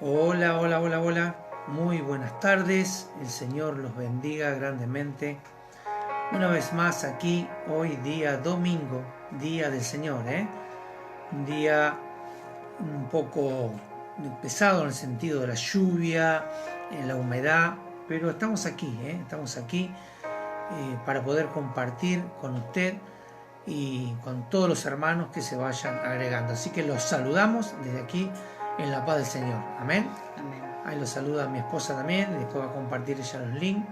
Hola, hola, hola, hola. Muy buenas tardes. El Señor los bendiga grandemente. Una vez más aquí, hoy día domingo, día del Señor, ¿eh? Un día un poco pesado en el sentido de la lluvia, en la humedad, pero estamos aquí, ¿eh? Estamos aquí para poder compartir con usted y con todos los hermanos que se vayan agregando. Así que los saludamos desde aquí en la paz del Señor. Amén. Amén. Ahí los saluda mi esposa también, y después va a compartir ella los links.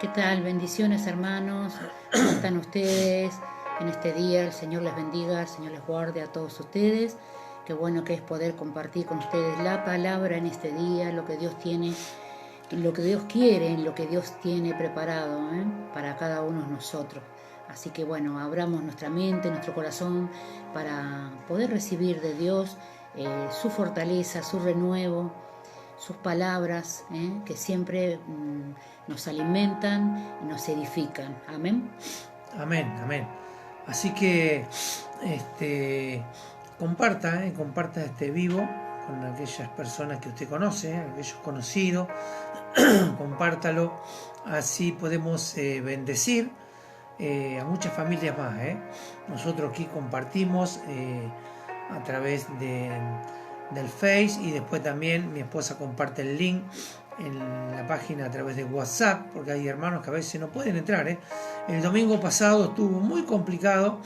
¿Qué tal? Bendiciones, hermanos. ¿Cómo están ustedes en este día? El Señor les bendiga, el Señor les guarde a todos ustedes. Qué bueno que es poder compartir con ustedes la palabra en este día, lo que Dios tiene, lo que Dios quiere, lo que Dios tiene preparado para cada uno de nosotros. Así que bueno, abramos nuestra mente, nuestro corazón para poder recibir de Dios su fortaleza, su renuevo, sus palabras, que siempre nos alimentan y nos edifican. Amén. Amén, amén. Así que comparta este vivo con aquellas personas que usted conoce, aquellos conocidos, compártalo, así podemos bendecir a muchas familias más. Nosotros aquí compartimos a través del Face, y después también mi esposa comparte el link en la página a través de WhatsApp, porque hay hermanos que a veces no pueden entrar. El domingo pasado estuvo muy complicado,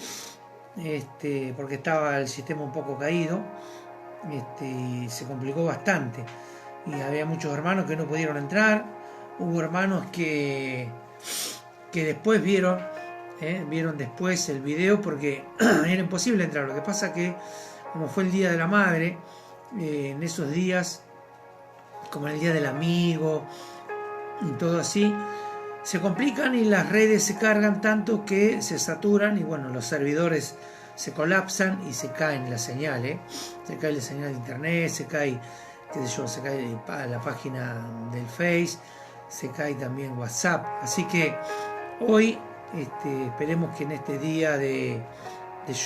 porque estaba el sistema un poco caído, y se complicó bastante, y había muchos hermanos que no pudieron entrar. Hubo hermanos que después vieron después el video, porque era imposible entrar. Lo que pasa que, como fue el Día de la Madre, en esos días, como el Día del Amigo y todo así, se complican y las redes se cargan tanto que se saturan, y bueno, los servidores se colapsan y se caen la señal, se cae la señal de internet, se cae, qué sé yo, se cae la página del Face, se cae también WhatsApp. Así que hoy esperemos que en este día de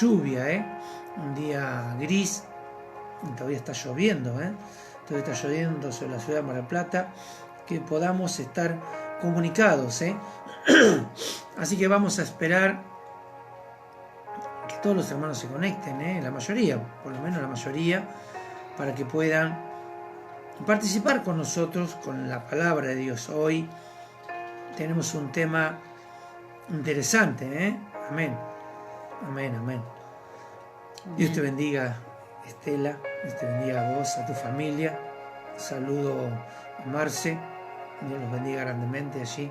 lluvia, un día gris, todavía está lloviendo, todavía está lloviendo sobre la ciudad de Mar del Plata, que podamos estar comunicados. Así que vamos a esperar que todos los hermanos se conecten, la mayoría, por lo menos la mayoría, para que puedan participar con nosotros con la palabra de Dios. Hoy tenemos un tema interesante. Amén, amén, amén. Dios te Amén. bendiga, Estela. Dios te bendiga a vos, a tu familia. Saludo a Marce. Dios los bendiga grandemente allí,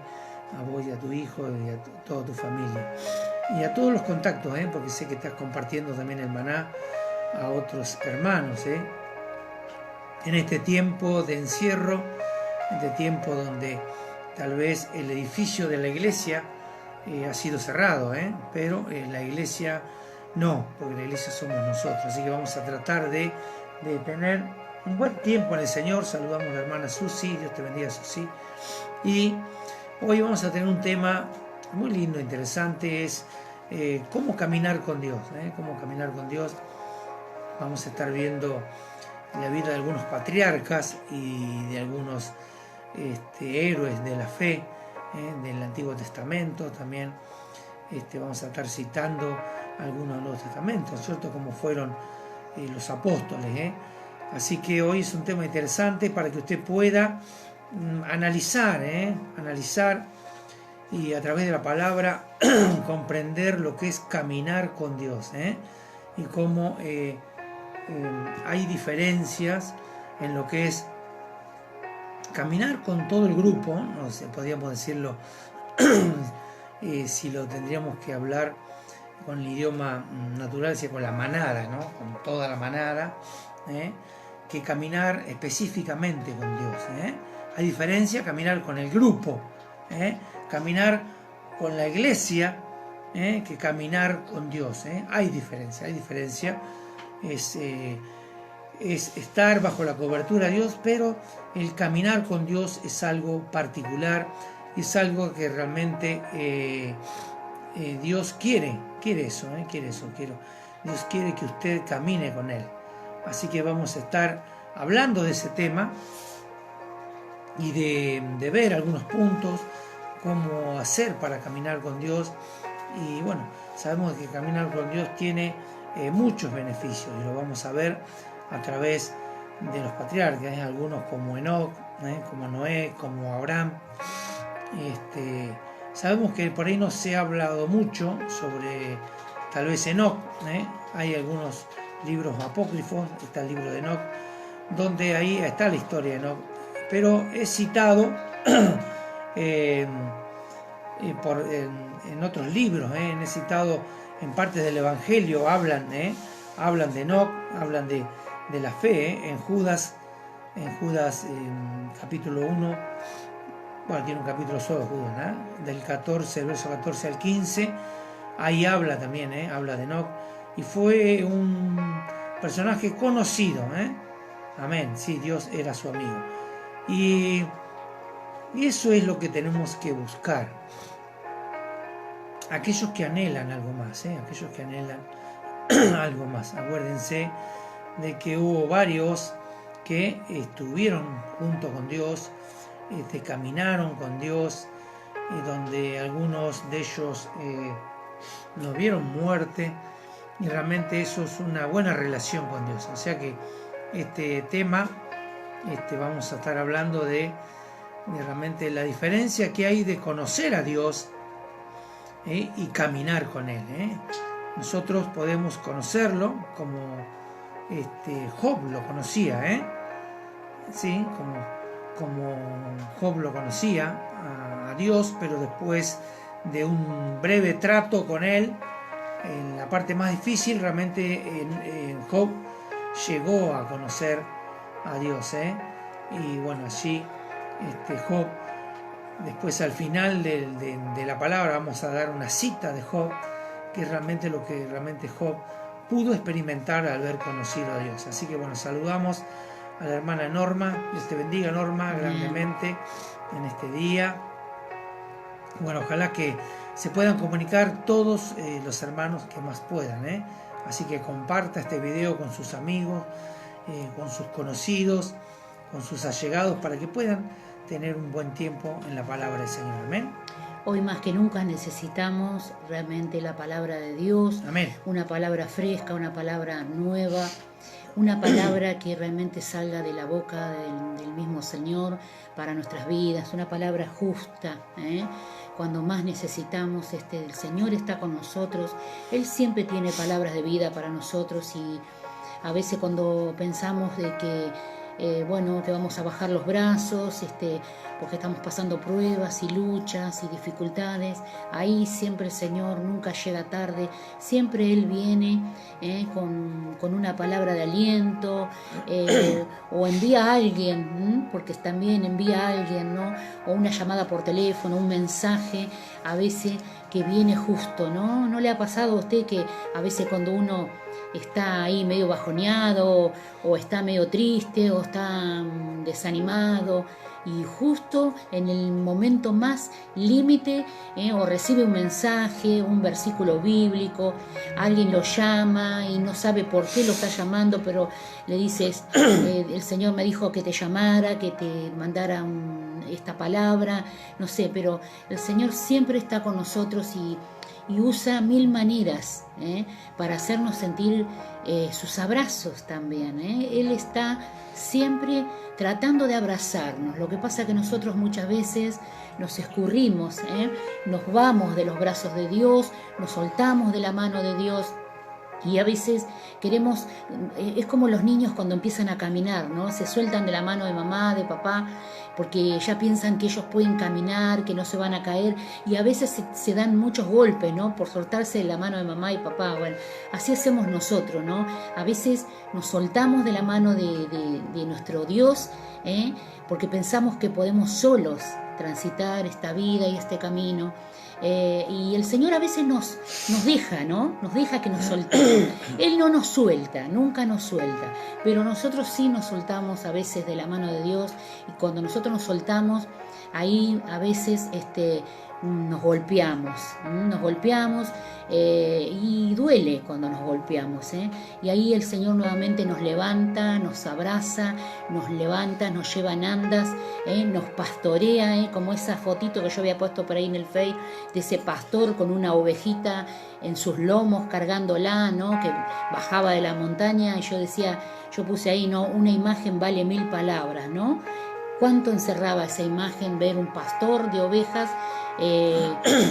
a vos y a tu hijo y a toda tu familia. Y a todos los contactos, porque sé que estás compartiendo también el maná a otros hermanos. En este tiempo de encierro, en este tiempo donde tal vez el edificio de la iglesia ha sido cerrado, pero la iglesia no, porque la iglesia somos nosotros. Así que vamos a tratar de tener un buen tiempo en el Señor. Saludamos a la hermana Susi, Dios te bendiga, Susi. Y hoy vamos a tener un tema muy lindo, interesante, es cómo caminar con Dios. Cómo caminar con Dios. Vamos a estar viendo la vida de algunos patriarcas y de algunos héroes de la fe, del Antiguo Testamento. También vamos a estar citando algunos de los testamentos, ¿cierto? Como fueron los apóstoles. Así que hoy es un tema interesante para que usted pueda analizar, analizar, y a través de la palabra comprender lo que es caminar con Dios, y cómo hay diferencias en lo que es caminar con todo el grupo. No sé, podríamos decirlo, si lo tendríamos que hablar con el idioma natural, sería con la manada, ¿no? Con toda la manada, que caminar específicamente con Dios. Hay diferencia caminar con el grupo, caminar con la iglesia, que caminar con Dios. Hay diferencia, hay diferencia. Es estar bajo la cobertura de Dios, pero el caminar con Dios es algo particular, es algo que realmente Dios quiere eso, Dios quiere que usted camine con Él. Así que vamos a estar hablando de ese tema y de ver algunos puntos, cómo hacer para caminar con Dios. Y bueno, sabemos que caminar con Dios tiene muchos beneficios y lo vamos a ver a través de los patriarcas, algunos como Enoc, como Noé, como Abraham. Sabemos que por ahí no se ha hablado mucho sobre tal vez Enoc, hay algunos libros apócrifos, está el libro de Enoc, donde ahí está la historia de Enoc, pero es citado en otros libros, he citado en partes del Evangelio, hablan de Enoc, hablan de la fe, en Judas capítulo 1, bueno, tiene un capítulo solo Judas, del 14, el verso 14 al 15, ahí habla también, habla de Enoc, y fue un personaje conocido, amén, sí, Dios era su amigo, y eso es lo que tenemos que buscar, aquellos que anhelan algo más, aquellos que anhelan algo más. Acuérdense de que hubo varios que estuvieron junto con Dios, caminaron con Dios, donde algunos de ellos no vieron muerte, y realmente eso es una buena relación con Dios. O sea que este tema vamos a estar hablando de realmente la diferencia que hay de conocer a Dios y caminar con Él. Nosotros podemos conocerlo como Job lo conocía, sí, como Job lo conocía a Dios, pero después de un breve trato con Él, en la parte más difícil, realmente Job llegó a conocer a Dios, y bueno, allí Job, después al final de la palabra vamos a dar una cita de Job, que es realmente lo que realmente Job pudo experimentar al haber conocido a Dios. Así que bueno, saludamos a la hermana Norma, Dios te bendiga, Norma, grandemente en este día. Bueno, ojalá que se puedan comunicar todos los hermanos que más puedan, así que comparta este video con sus amigos, con sus conocidos, con sus allegados, para que puedan tener un buen tiempo en la palabra del Señor. Amén. Hoy más que nunca necesitamos realmente la palabra de Dios. Amén. Una palabra fresca, una palabra nueva, una palabra que realmente salga de la boca del mismo Señor para nuestras vidas, una palabra justa, Cuando más necesitamos, el Señor está con nosotros. Él siempre tiene palabras de vida para nosotros, y a veces cuando pensamos de que que vamos a bajar los brazos, porque estamos pasando pruebas y luchas y dificultades, ahí siempre el Señor nunca llega tarde, siempre Él viene con una palabra de aliento, o envía a alguien, porque también envía a alguien, ¿no? O una llamada por teléfono, un mensaje, a veces que viene justo, ¿no? ¿No le ha pasado a usted que a veces cuando uno está ahí medio bajoneado, o está medio triste, o está desanimado, y justo en el momento más límite, o recibe un mensaje, un versículo bíblico, alguien lo llama y no sabe por qué lo está llamando, pero le dices, el Señor me dijo que te llamara, que te mandara esta palabra, no sé, pero el Señor siempre está con nosotros y usa mil maneras para hacernos sentir sus abrazos también. Él está siempre tratando de abrazarnos. Lo que pasa es que nosotros muchas veces nos escurrimos, nos vamos de los brazos de Dios, nos soltamos de la mano de Dios. Y a veces queremos, es como los niños cuando empiezan a caminar, ¿no? Se sueltan de la mano de mamá, de papá, porque ya piensan que ellos pueden caminar, que no se van a caer, y a veces se dan muchos golpes, ¿no? Por soltarse de la mano de mamá y papá. Bueno, así hacemos nosotros, ¿no? A veces nos soltamos de la mano de nuestro Dios, porque pensamos que podemos solos transitar esta vida y este camino. Y el Señor a veces nos deja, ¿no? Nos deja que nos soltemos. Él no nos suelta, nunca nos suelta, pero nosotros sí nos soltamos a veces de la mano de Dios, y cuando nosotros nos soltamos, ahí a veces nos golpeamos y duele cuando nos golpeamos, y ahí el Señor nuevamente nos levanta, nos abraza, nos levanta, nos lleva en andas, nos pastorea, como esa fotito que yo había puesto por ahí en el Face de ese pastor con una ovejita en sus lomos cargándola, ¿no? Que bajaba de la montaña, y yo puse ahí, ¿no? Una imagen vale 1000 palabras, ¿no? ¿Cuánto encerraba esa imagen ver un pastor de ovejas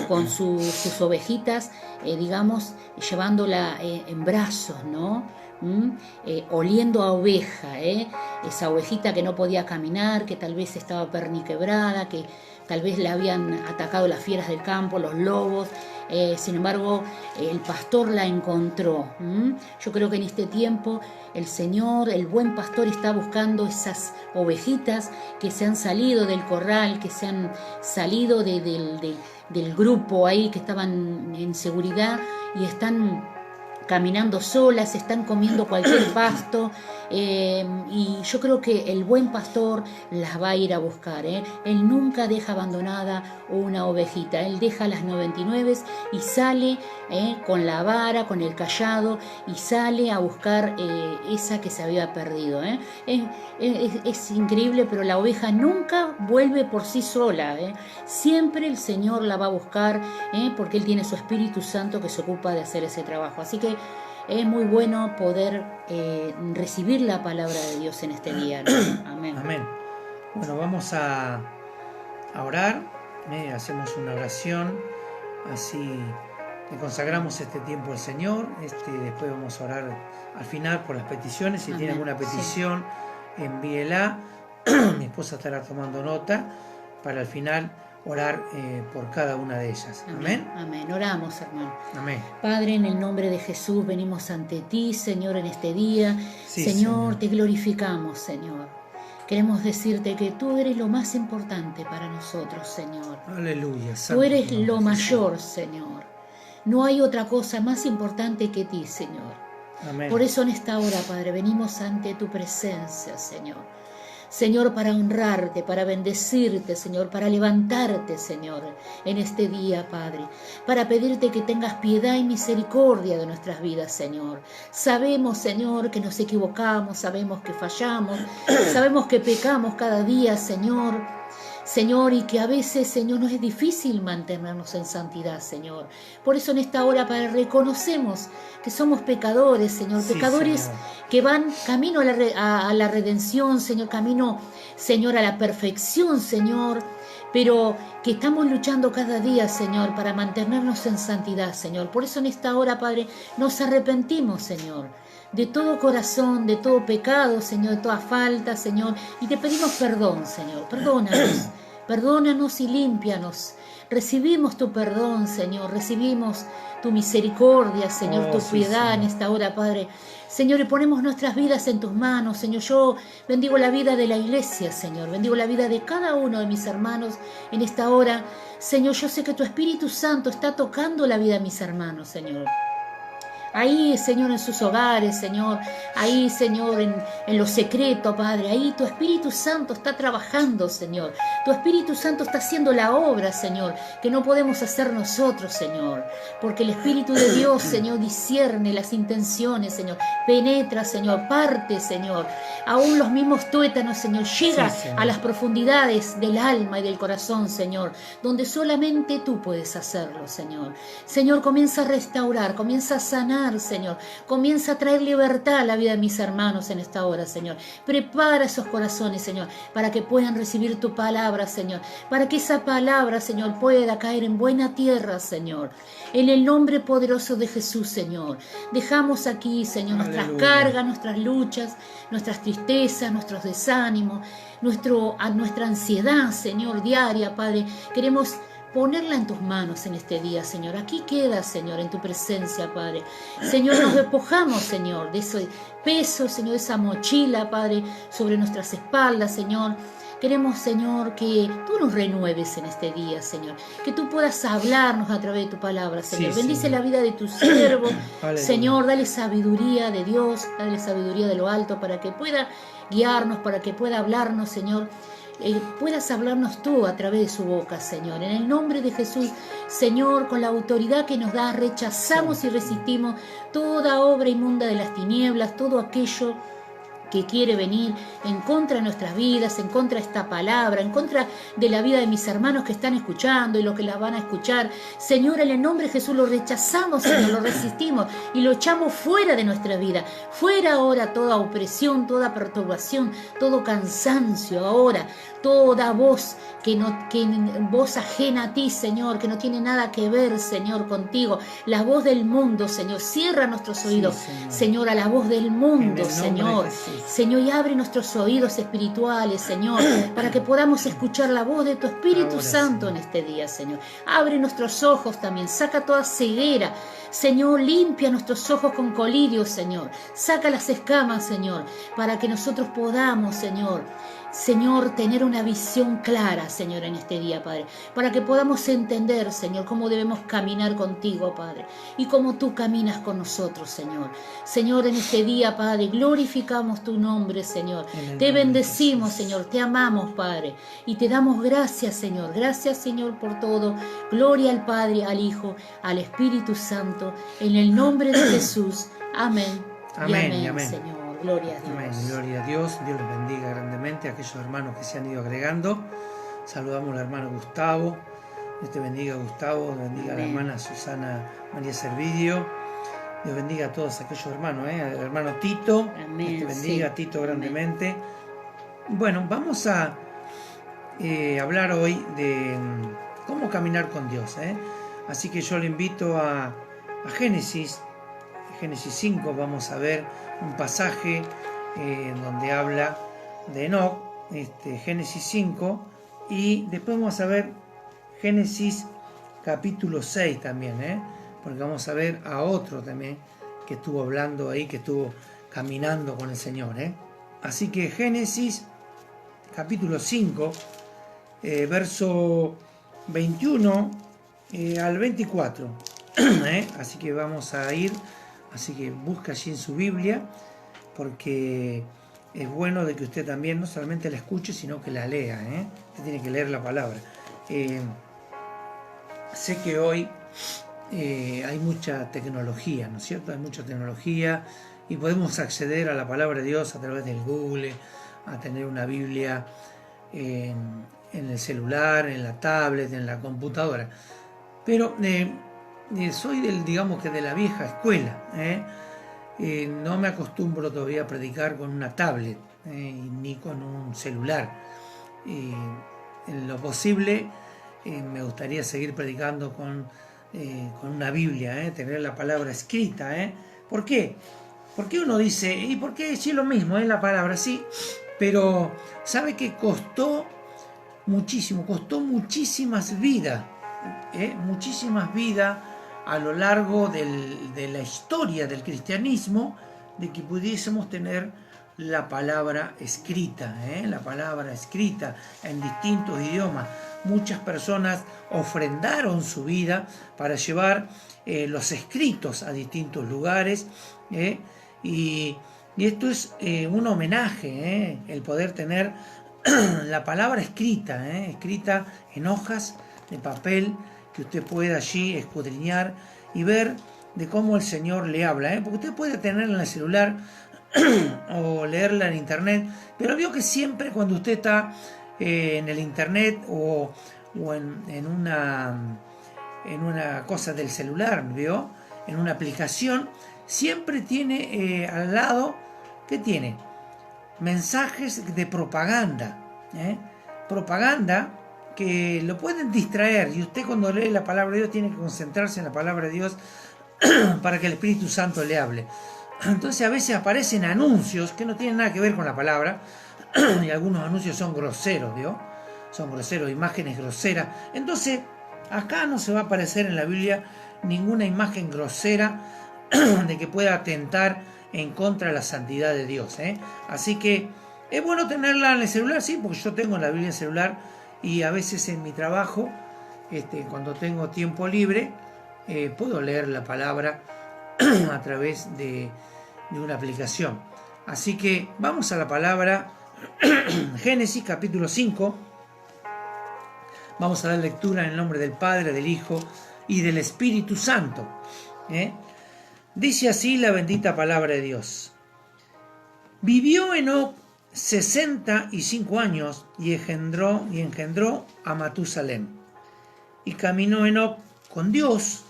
con sus ovejitas, digamos, llevándola en brazos, ¿no? Oliendo a oveja, esa ovejita que no podía caminar, que tal vez estaba perniquebrada, que tal vez le habían atacado las fieras del campo, los lobos, sin embargo el pastor la encontró. Yo creo que en este tiempo el Señor, el buen pastor, está buscando esas ovejitas que se han salido del corral, que se han salido del grupo ahí, que estaban en seguridad y están caminando solas, están comiendo cualquier pasto, y yo creo que el buen pastor las va a ir a buscar. Él nunca deja abandonada una ovejita, él deja las 99 y sale con la vara, con el cayado, y sale a buscar esa que se había perdido. Es increíble, pero la oveja nunca vuelve por sí sola, siempre el Señor la va a buscar, porque Él tiene su Espíritu Santo que se ocupa de hacer ese trabajo. Así que es muy bueno poder recibir la palabra de Dios en este día, ¿no? Amén. Amén. Bueno, vamos a orar, hacemos una oración, así le consagramos este tiempo al Señor. Después vamos a orar al final por las peticiones. Si tiene alguna petición, envíela. Mi esposa estará tomando nota para al final orar por cada una de ellas. Amén. Amén. Oramos, hermano. Amén. Padre, en el nombre de Jesús venimos ante ti, Señor, en este día. Sí, Señor, te glorificamos, Señor. Queremos decirte que tú eres lo más importante para nosotros, Señor. Aleluya. Tú eres lo mayor, Señor. No hay otra cosa más importante que ti, Señor. Amén. Por eso en esta hora, Padre, venimos ante tu presencia, Señor. Señor, para honrarte, para bendecirte, Señor, para levantarte, Señor, en este día, Padre, para pedirte que tengas piedad y misericordia de nuestras vidas, Señor. Sabemos, Señor, que nos equivocamos, sabemos que fallamos, sabemos que pecamos cada día, Señor. Señor, y que a veces, Señor, nos es difícil mantenernos en santidad, Señor. Por eso en esta hora, Padre, reconocemos que somos pecadores, Señor, Sí, pecadores, Señor, que van camino a la redención, Señor, camino, Señor, a la perfección, Señor, pero que estamos luchando cada día, Señor, para mantenernos en santidad, Señor. Por eso en esta hora, Padre, nos arrepentimos, Señor, de todo corazón, de todo pecado, Señor, de toda falta, Señor, y te pedimos perdón, Señor. Perdónanos y límpianos. Recibimos tu perdón, Señor, recibimos tu misericordia, Señor, tu piedad, Señor, en esta hora, Padre. Señor, y ponemos nuestras vidas en tus manos, Señor. Yo bendigo la vida de la iglesia, Señor. Bendigo la vida de cada uno de mis hermanos en esta hora. Señor, yo sé que tu Espíritu Santo está tocando la vida de mis hermanos, Señor. Ahí, Señor, en sus hogares, Señor. Ahí, Señor, en lo secreto, Padre. Ahí tu Espíritu Santo está trabajando, Señor. Tu Espíritu Santo está haciendo la obra, Señor, que no podemos hacer nosotros, Señor. Porque el Espíritu de Dios, Señor, discierne las intenciones, Señor. Penetra, Señor, parte, Señor. Aún los mismos tuétanos, Señor, llega a las profundidades del alma y del corazón, Señor, donde solamente tú puedes hacerlo, Señor. Señor, comienza a restaurar, comienza a sanar, Señor. Comienza a traer libertad a la vida de mis hermanos en esta hora, Señor. Prepara esos corazones, Señor, para que puedan recibir tu palabra, Señor. Para que esa palabra, Señor, pueda caer en buena tierra, Señor. En el nombre poderoso de Jesús, Señor. Dejamos aquí, Señor, nuestras cargas, nuestras luchas, nuestras tristezas, nuestros desánimos, nuestra ansiedad, Señor, diaria, Padre. Queremos ponerla en tus manos en este día, Señor. Aquí queda, Señor, en tu presencia, Padre. Señor, nos despojamos, Señor, de ese peso, Señor, de esa mochila, Padre, sobre nuestras espaldas, Señor. Queremos, Señor, que tú nos renueves en este día, Señor. Que tú puedas hablarnos a través de tu palabra, Señor. Sí, Bendice Señor. la vida de tu siervo. Aleluya. Señor, dale sabiduría de Dios, dale sabiduría de lo alto para que pueda guiarnos, para que pueda hablarnos, Señor. Puedas hablarnos tú a través de su boca, Señor. En el nombre de Jesús, Señor, con la autoridad que nos da, rechazamos y resistimos toda obra inmunda de las tinieblas, todo aquello que quiere venir en contra de nuestras vidas, en contra de esta palabra, en contra de la vida de mis hermanos que están escuchando y los que las van a escuchar. Señor, en el nombre de Jesús lo rechazamos, Señor, lo resistimos y lo echamos fuera de nuestra vida. Fuera ahora toda opresión, toda perturbación, todo cansancio ahora, toda voz voz ajena a ti, Señor, que no tiene nada que ver, Señor, contigo. La voz del mundo, Señor, cierra nuestros oídos, Señor, a la voz del mundo, Señor. Señor, y abre nuestros oídos espirituales, Señor, para que podamos escuchar la voz de tu Espíritu Santo en este día, Señor. Abre nuestros ojos también, saca toda ceguera, Señor, limpia nuestros ojos con colirio, Señor. Saca las escamas, Señor, para que nosotros podamos, Señor, tener una visión clara, Señor, en este día, Padre, para que podamos entender, Señor, cómo debemos caminar contigo, Padre, y cómo tú caminas con nosotros, Señor. Señor, en este día, Padre, glorificamos tu nombre, Señor. Te bendecimos, Señor, te amamos, Padre, y te damos gracias, Señor. Gracias, Señor, por todo. Gloria al Padre, al Hijo, al Espíritu Santo, en el nombre de Jesús. Amén. Amén, y y amén. Señor. Gloria a Dios. Amén, gloria a Dios. Dios los bendiga grandemente a aquellos hermanos que se han ido agregando. Saludamos al hermano Gustavo. Dios te bendiga, Gustavo. Dios bendiga a la hermana Susana María Servidio. Dios bendiga a todos aquellos hermanos, al hermano Tito. Amén. Dios te bendiga, Tito, grandemente. Bueno, vamos a hablar hoy de cómo caminar con Dios. Así que yo le invito a Génesis 5. Vamos a ver un pasaje donde habla de Enoc, Génesis 5, y después vamos a ver Génesis capítulo 6 también, porque vamos a ver a otro también que estuvo hablando ahí, que estuvo caminando con el Señor. Así que Génesis capítulo 5, verso 21 al 24. Así que vamos a ir. Así que busca allí en su Biblia, porque es bueno de que usted también no solamente la escuche, sino que la lea. Usted tiene que leer la palabra. Sé que hoy hay mucha tecnología, ¿no es cierto? Hay mucha tecnología y podemos acceder a la palabra de Dios a través del Google, a tener una Biblia en el celular, en la tablet, en la computadora. Pero soy de la vieja escuela. No me acostumbro todavía a predicar con una tablet ni con un celular. En lo posible me gustaría seguir predicando con una Biblia, tener la palabra escrita. ¿Por qué? Porque uno dice, ¿y por qué? Sí, lo mismo, la palabra, sí, pero ¿sabe que costó muchísimo? Costó muchísimas vidas, muchísimas vidas a lo largo de la historia del cristianismo, de que pudiésemos tener la palabra escrita, la palabra escrita en distintos idiomas. Muchas personas ofrendaron su vida para llevar los escritos a distintos lugares, y esto es un homenaje, el poder tener la palabra escrita, escrita en hojas de papel, que usted pueda allí escudriñar y ver de cómo el Señor le habla, porque usted puede tenerla en el celular o leerla en internet, pero veo que siempre cuando usted está en el internet o en una cosa del celular, ¿vio? En una aplicación, siempre tiene al lado, ¿qué tiene? Mensajes de propaganda, propaganda que lo pueden distraer, y usted cuando lee la palabra de Dios tiene que concentrarse en la palabra de Dios para que el Espíritu Santo le hable. Entonces a veces aparecen anuncios que no tienen nada que ver con la palabra, y algunos anuncios son groseros, ¿vio? Son groseros, imágenes groseras. Entonces acá no se va a aparecer en la Biblia ninguna imagen grosera de que pueda atentar en contra de la santidad de Dios, Así que ¿Es bueno tenerla en el celular? Sí, porque yo tengo la Biblia en el celular y a veces en mi trabajo, cuando tengo tiempo libre, puedo leer la palabra a través de una aplicación. Así que vamos a la palabra Génesis capítulo 5. Vamos a dar lectura en el nombre del Padre, del Hijo y del Espíritu Santo. Dice así la bendita palabra de Dios. Vivió Enoc 65 años y engendró a Matusalén. Y caminó Enoc con Dios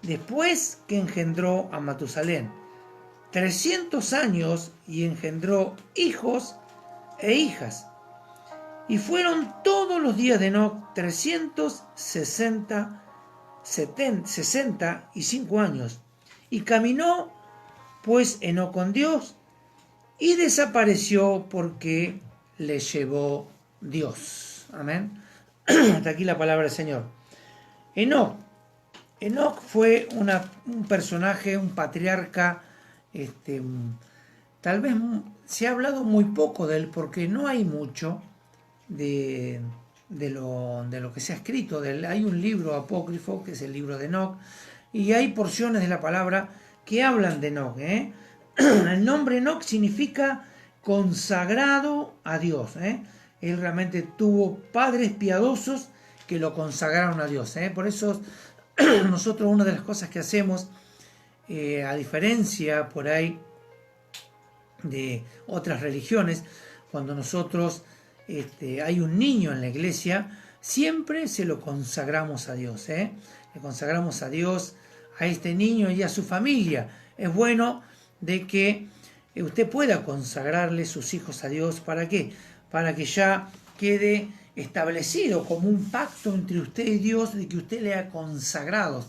después que engendró a Matusalén 300 años y engendró hijos e hijas. Y fueron todos los días de Enoc 365 años. Y caminó pues Enoc con Dios y desapareció porque le llevó Dios. Amén. Hasta aquí la palabra del Señor. Enoc fue un personaje, un patriarca, tal vez se ha hablado muy poco de él porque no hay mucho de lo que se ha escrito de él. Hay un libro apócrifo que es el libro de Enoc y hay porciones de la palabra que hablan de Enoc. El nombre Enoc significa consagrado a Dios. Él realmente tuvo padres piadosos que lo consagraron a Dios. Por eso nosotros una de las cosas que hacemos, a diferencia por ahí de otras religiones, cuando nosotros hay un niño en la iglesia, siempre se lo consagramos a Dios. Le consagramos a Dios a este niño y a su familia. Es bueno de que usted pueda consagrarle sus hijos a Dios. ¿Para qué? Para que ya quede establecido como un pacto entre usted y Dios de que usted le ha consagrado.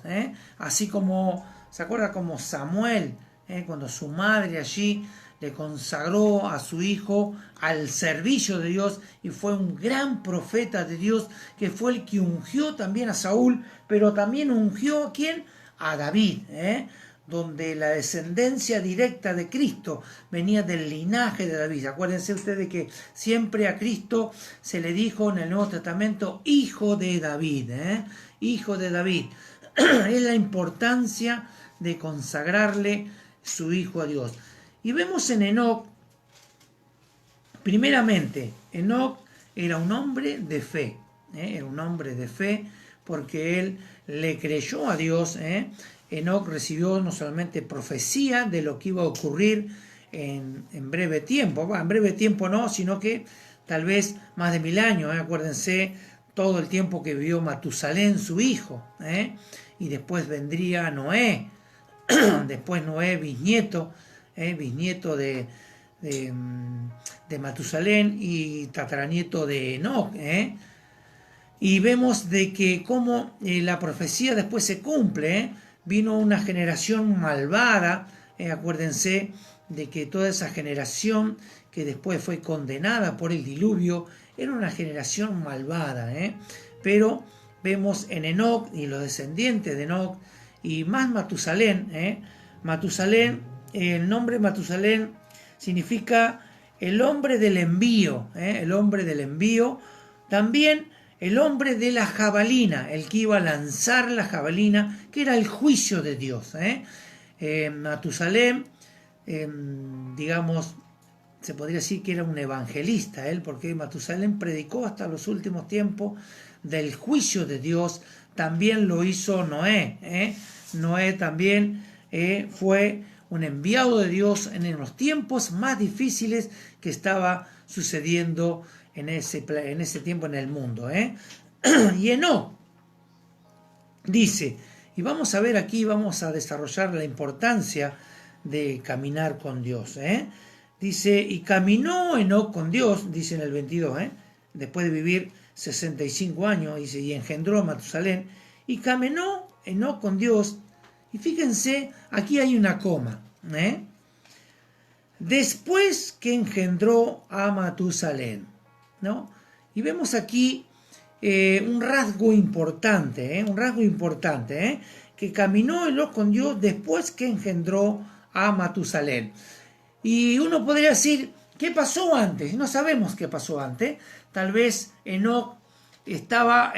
Así como, ¿se acuerda? Como Samuel, cuando su madre allí le consagró a su hijo al servicio de Dios y fue un gran profeta de Dios, que fue el que ungió también a Saúl, pero también ungió ¿a quién? A David, donde la descendencia directa de Cristo venía del linaje de David. Acuérdense ustedes que siempre a Cristo se le dijo en el Nuevo Testamento hijo de David, hijo de David. Es la importancia de consagrarle su hijo a Dios. Y vemos en Enoc, primeramente, Enoc era un hombre de fe, era un hombre de fe porque él le creyó a Dios. Enoc recibió no solamente profecía de lo que iba a ocurrir en breve tiempo, en breve tiempo no, sino que tal vez más de 1000 años, acuérdense todo el tiempo que vivió Matusalén, su hijo, y después vendría Noé, después Noé, bisnieto de Matusalén y tataranieto de Enoc, y vemos de que como la profecía después se cumple. Vino una generación malvada, acuérdense de que toda esa generación que después fue condenada por el diluvio era una generación malvada, pero vemos en Enoc y los descendientes de Enoc y más Matusalén. Matusalén, el nombre Matusalén significa el hombre del envío, el hombre del envío. También el hombre de la jabalina, el que iba a lanzar la jabalina, que era el juicio de Dios. Matusalén, digamos, se podría decir que era un evangelista, porque Matusalén predicó hasta los últimos tiempos del juicio de Dios. También lo hizo Noé. Noé también fue un enviado de Dios en los tiempos más difíciles que estaba sucediendo en ese tiempo en el mundo. Y Enoc dice, y vamos a ver aquí, vamos a desarrollar la importancia de caminar con Dios. Dice, y caminó Enoc con Dios, dice en el 22, después de vivir 65 años, dice, y engendró a Matusalén, y caminó Enoc con Dios, y fíjense, aquí hay una coma, después que engendró a Matusalén, ¿no? Y vemos aquí un rasgo importante, que caminó Enoc con Dios después que engendró a Matusalén. Y uno podría decir, ¿Qué pasó antes? No sabemos qué pasó antes. Tal vez Enoc estaba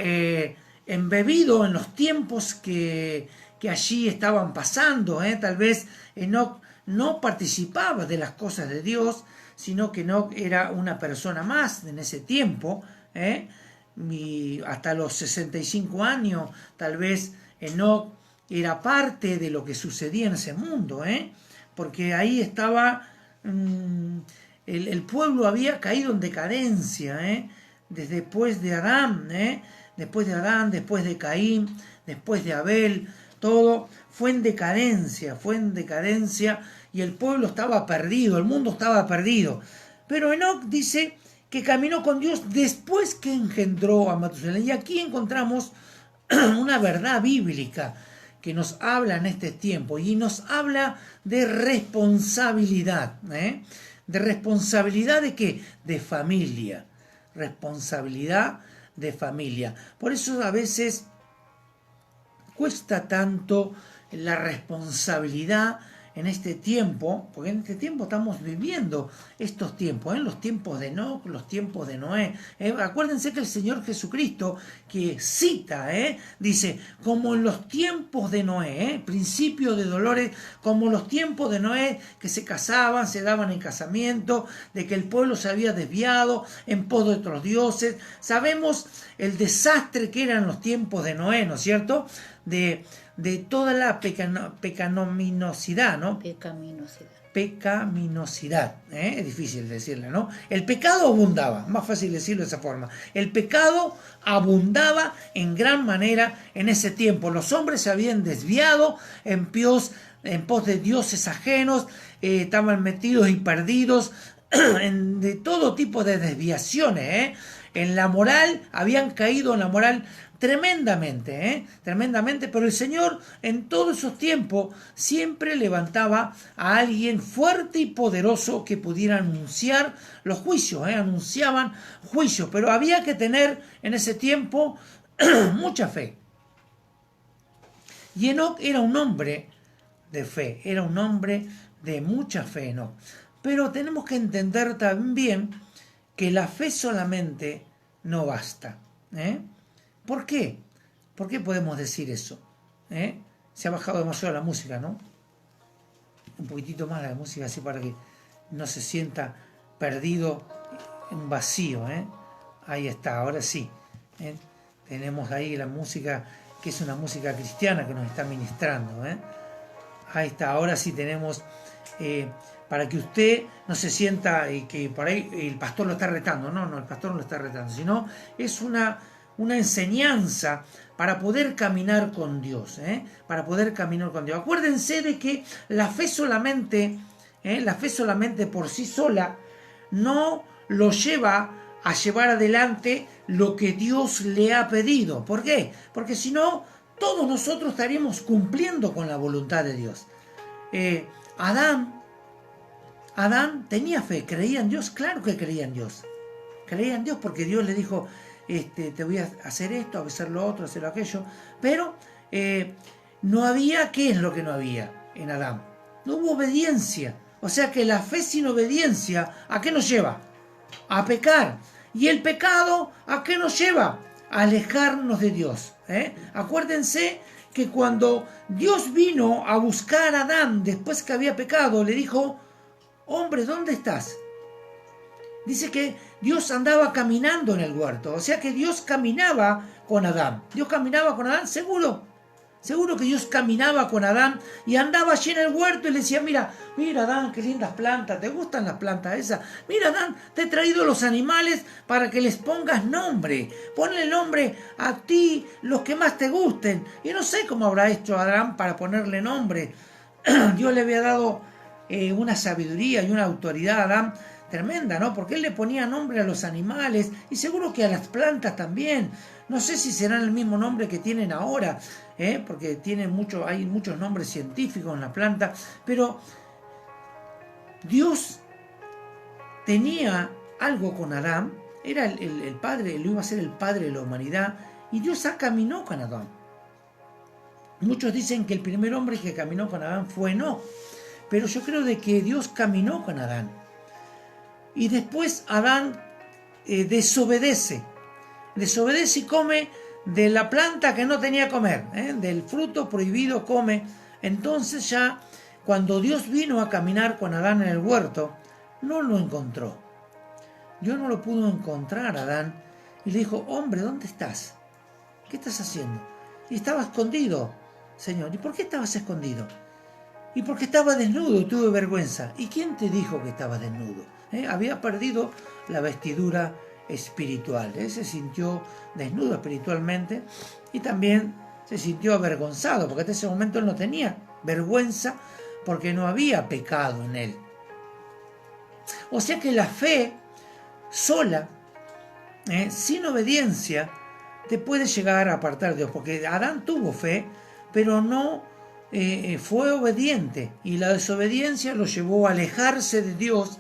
embebido en los tiempos que allí estaban pasando. Tal vez Enoc no participaba de las cosas de Dios, sino que Enoc era una persona más en ese tiempo. Y hasta los 65 años, tal vez Enoc era parte de lo que sucedía en ese mundo, porque ahí estaba, el pueblo había caído en decadencia, desde después de Adán, después de Adán, después de Caín, después de Abel, todo fue en decadencia, y el pueblo estaba perdido, el mundo estaba perdido. Pero Enoc dice que caminó con Dios después que engendró a Matusalén. Y aquí encontramos una verdad bíblica que nos habla en este tiempo y nos habla de responsabilidad. ¿De responsabilidad de qué? De familia. Responsabilidad de familia. Por eso a veces cuesta tanto la responsabilidad en este tiempo, porque en este tiempo estamos viviendo estos tiempos, los tiempos de Enoc, los tiempos de Noé. Acuérdense que el Señor Jesucristo, que cita, dice, como en los tiempos de Noé, principio de dolores, como los tiempos de Noé, que se casaban, se daban en casamiento, de que el pueblo se había desviado en pos de otros dioses. Sabemos el desastre que eran los tiempos de Noé, ¿no es cierto? De toda la pecaminosidad, ¿no? Pecaminosidad, es difícil decirle, ¿no? El pecado abundaba, más fácil decirlo de esa forma. El pecado abundaba en gran manera en ese tiempo. Los hombres se habían desviado en pos de dioses ajenos, estaban metidos y perdidos de todo tipo de desviaciones, En la moral, habían caído en la moral tremendamente, pero el Señor en todos esos tiempos siempre levantaba a alguien fuerte y poderoso que pudiera anunciar los juicios, anunciaban juicios, pero había que tener en ese tiempo mucha fe. Y Enoc era un hombre de fe, era un hombre de mucha fe, Enoc. Pero tenemos que entender también que la fe solamente no basta. ¿Por qué? ¿Por qué podemos decir eso? Se ha bajado demasiado la música, ¿no? Un poquitito más la música así para que no se sienta perdido en vacío. Ahí está, ahora sí. Tenemos ahí la música, que es una música cristiana que nos está ministrando. Ahí está, ahora sí tenemos... para que usted no se sienta que por ahí el pastor lo está retando. No, el pastor no lo está retando, sino es una enseñanza para poder caminar con Dios, para poder caminar con Dios. Acuérdense de que la fe solamente por sí sola no lo lleva a llevar adelante lo que Dios le ha pedido. ¿Por qué? Porque si no, todos nosotros estaríamos cumpliendo con la voluntad de Dios. Adán tenía fe, creía en Dios, claro que creía en Dios. Creía en Dios porque Dios le dijo, te voy a hacer esto, a hacer lo otro, a hacer aquello. Pero no había, ¿qué es lo que no había en Adán? No hubo obediencia. O sea que la fe sin obediencia, ¿a qué nos lleva? A pecar. Y el pecado, ¿a qué nos lleva? A alejarnos de Dios. Acuérdense que cuando Dios vino a buscar a Adán después que había pecado, le dijo, hombre, ¿dónde estás? Dice que Dios andaba caminando en el huerto, o sea que Dios caminaba con Adán. Dios caminaba con Adán, seguro que Dios caminaba con Adán y andaba allí en el huerto y le decía, mira Adán, qué lindas plantas, ¿te gustan las plantas esas? Mira Adán, te he traído los animales para que les pongas nombre, ponle nombre a ti, los que más te gusten. Y no sé cómo habrá hecho Adán para ponerle nombre. Dios le había dado una sabiduría y una autoridad a Adán tremenda, ¿no? Porque él le ponía nombre a los animales y seguro que a las plantas también. No sé si serán el mismo nombre que tienen ahora, porque hay muchos nombres científicos en la planta, pero Dios tenía algo con Adán, era el padre, lo iba a ser el padre de la humanidad, y Dios caminó con Adán. Muchos dicen que el primer hombre que caminó con Adán fue Enoc, pero yo creo de que Dios caminó con Adán. y después Adán desobedece y come de la planta que no tenía que comer, del fruto prohibido come. Entonces ya cuando Dios vino a caminar con Adán en el huerto, no lo encontró. Dios no lo pudo encontrar, Adán, y le dijo: hombre, ¿dónde estás? ¿Qué estás haciendo? Y estaba escondido, Señor. ¿Y por qué estabas escondido? Y porque estaba desnudo y tuve vergüenza. ¿Y quién te dijo que estaba desnudo? Había perdido la vestidura espiritual. Se sintió desnudo espiritualmente y también se sintió avergonzado, porque hasta ese momento él no tenía vergüenza porque no había pecado en él. O sea que la fe sola, sin obediencia, te puede llegar a apartar de Dios, porque Adán tuvo fe, pero no fue obediente, y la desobediencia lo llevó a alejarse de Dios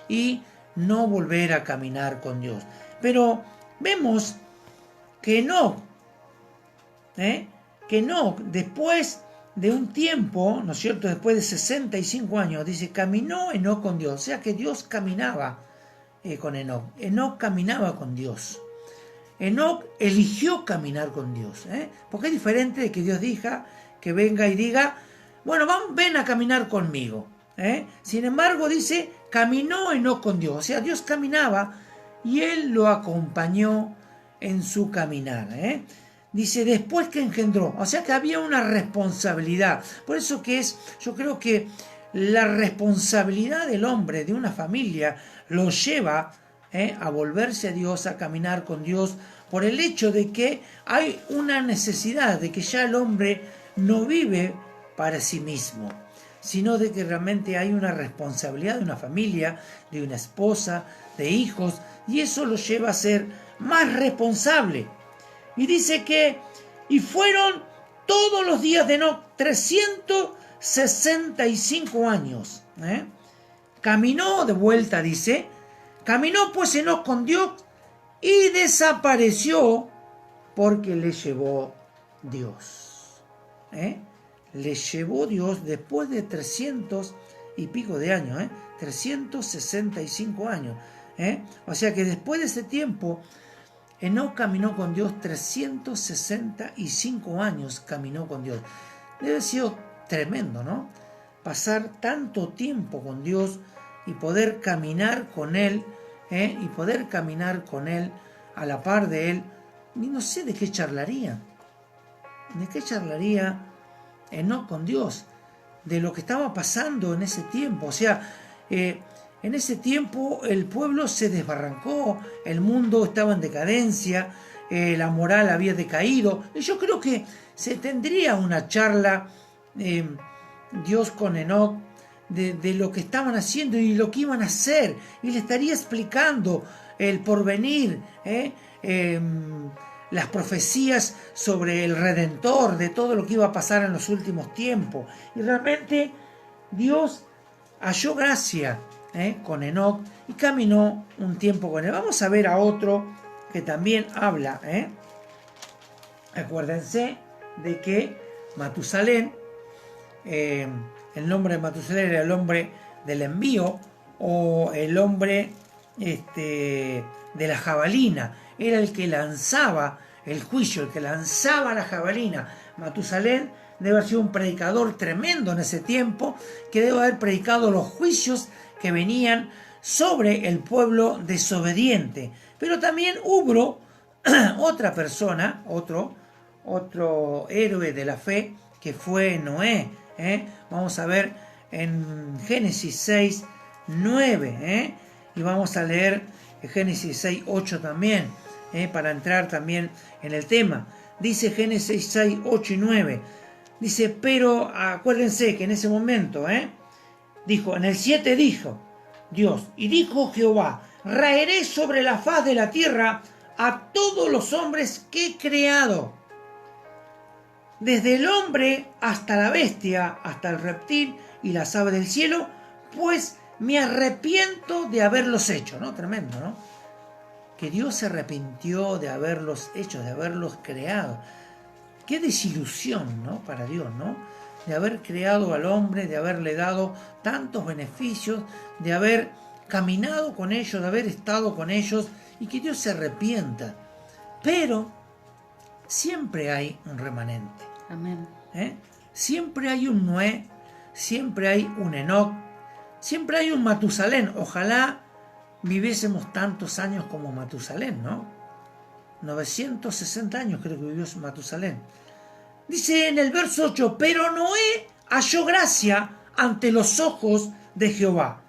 y no volver a caminar con Dios. Pero vemos que Enoc, después de un tiempo, ¿no es cierto?, después de 65 años, dice, caminó Enoc con Dios. O sea que Dios caminaba con Enoc. Enoc caminaba con Dios. Enoc eligió caminar con Dios, porque es diferente de que Dios diga, que venga y diga, bueno, ven a caminar conmigo. Sin embargo, dice, caminó Enoc con Dios. O sea, Dios caminaba y él lo acompañó en su caminar. Dice, después que engendró. O sea que había una responsabilidad. Por eso yo creo que la responsabilidad del hombre, de una familia, lo lleva a volverse a Dios, a caminar con Dios, por el hecho de que hay una necesidad, de que ya el hombre no vive para sí mismo, sino de que realmente hay una responsabilidad de una familia, de una esposa, de hijos, y eso lo lleva a ser más responsable. Y dice que, y fueron todos los días de Enoc 365 años. Caminó de vuelta, dice, caminó pues Enoc con Dios y desapareció porque le llevó Dios. Le llevó Dios después de 300 y pico de años, 365 años. O sea que después de ese tiempo, Enoc caminó con Dios 365 años, caminó con Dios. Debe haber sido tremendo, ¿no? Pasar tanto tiempo con Dios y poder caminar con Él, y poder caminar con Él a la par de Él. Y no sé de qué charlaría. ¿De qué charlaría Enoc con Dios? De lo que estaba pasando en ese tiempo. O sea, en ese tiempo el pueblo se desbarrancó, el mundo estaba en decadencia, la moral había decaído. Y yo creo que se tendría una charla Dios con Enoc de lo que estaban haciendo y lo que iban a hacer, y le estaría explicando el porvenir, las profecías sobre el Redentor, de todo lo que iba a pasar en los últimos tiempos. Y realmente Dios halló gracia con Enoc y caminó un tiempo con él. Vamos a ver a otro que también habla. Acuérdense de que Matusalén, el nombre de Matusalén era el hombre del envío, o el hombre de la jabalina. Era el que lanzaba el juicio, el que lanzaba la jabalina. Matusalén debe haber sido un predicador tremendo en ese tiempo, que debe haber predicado los juicios que venían sobre el pueblo desobediente. Pero también hubo otra persona, otro héroe de la fe, que fue Noé. Vamos a ver en Génesis 6, 9, y vamos a leer Génesis 6, 8 también, para entrar también en el tema. Dice Génesis 6, 8 y 9. Dice, pero acuérdense que en ese momento, dijo, en el 7 dijo Dios, y dijo Jehová, raeré sobre la faz de la tierra a todos los hombres que he creado, desde el hombre hasta la bestia, hasta el reptil y las aves del cielo, pues me arrepiento de haberlos hecho, ¿no? Tremendo, ¿no? Que Dios se arrepintió de haberlos hecho, de haberlos creado. Qué desilusión, ¿no? Para Dios, ¿no? De haber creado al hombre, de haberle dado tantos beneficios, de haber caminado con ellos, de haber estado con ellos, y que Dios se arrepienta. Pero siempre hay un remanente. Amén. Siempre hay un Noé, siempre hay un Enoc, siempre hay un Matusalén. Ojalá viviésemos tantos años como Matusalén, ¿no? 960 años creo que vivió Matusalén. Dice en el verso 8, pero Noé halló gracia ante los ojos de Jehová.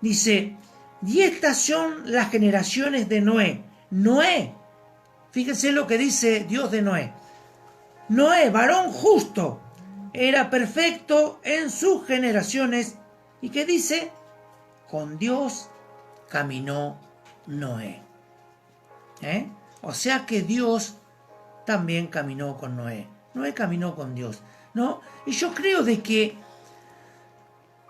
Dice, y estas son las generaciones de Noé. Noé, fíjense lo que dice Dios de Noé. Noé, varón justo, era perfecto en sus generaciones. ¿Y qué dice? Con Dios caminó Noé. O sea que Dios también caminó con Noé. Noé caminó con Dios, ¿no? Y yo creo de que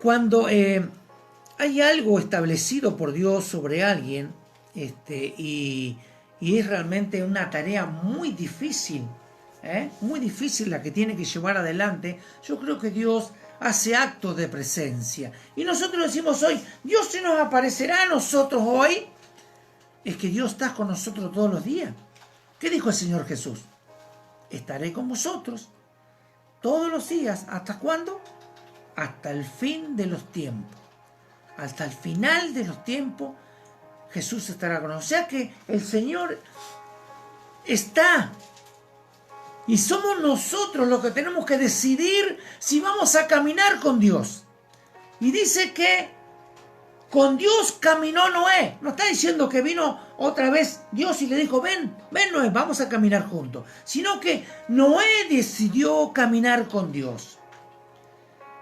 cuando hay algo establecido por Dios sobre alguien, y es realmente una tarea muy difícil, muy difícil la que tiene que llevar adelante, yo creo que Dios hace actos de presencia. Y nosotros decimos hoy, Dios se nos aparecerá a nosotros hoy. Es que Dios está con nosotros todos los días. ¿Qué dijo el Señor Jesús? Estaré con vosotros todos los días. ¿Hasta cuándo? Hasta el fin de los tiempos. Hasta el final de los tiempos Jesús estará con nosotros. O sea que el Señor está. Y somos nosotros los que tenemos que decidir si vamos a caminar con Dios. Y dice que con Dios caminó Noé. No está diciendo que vino otra vez Dios y le dijo, ven Noé, vamos a caminar juntos. Sino que Noé decidió caminar con Dios.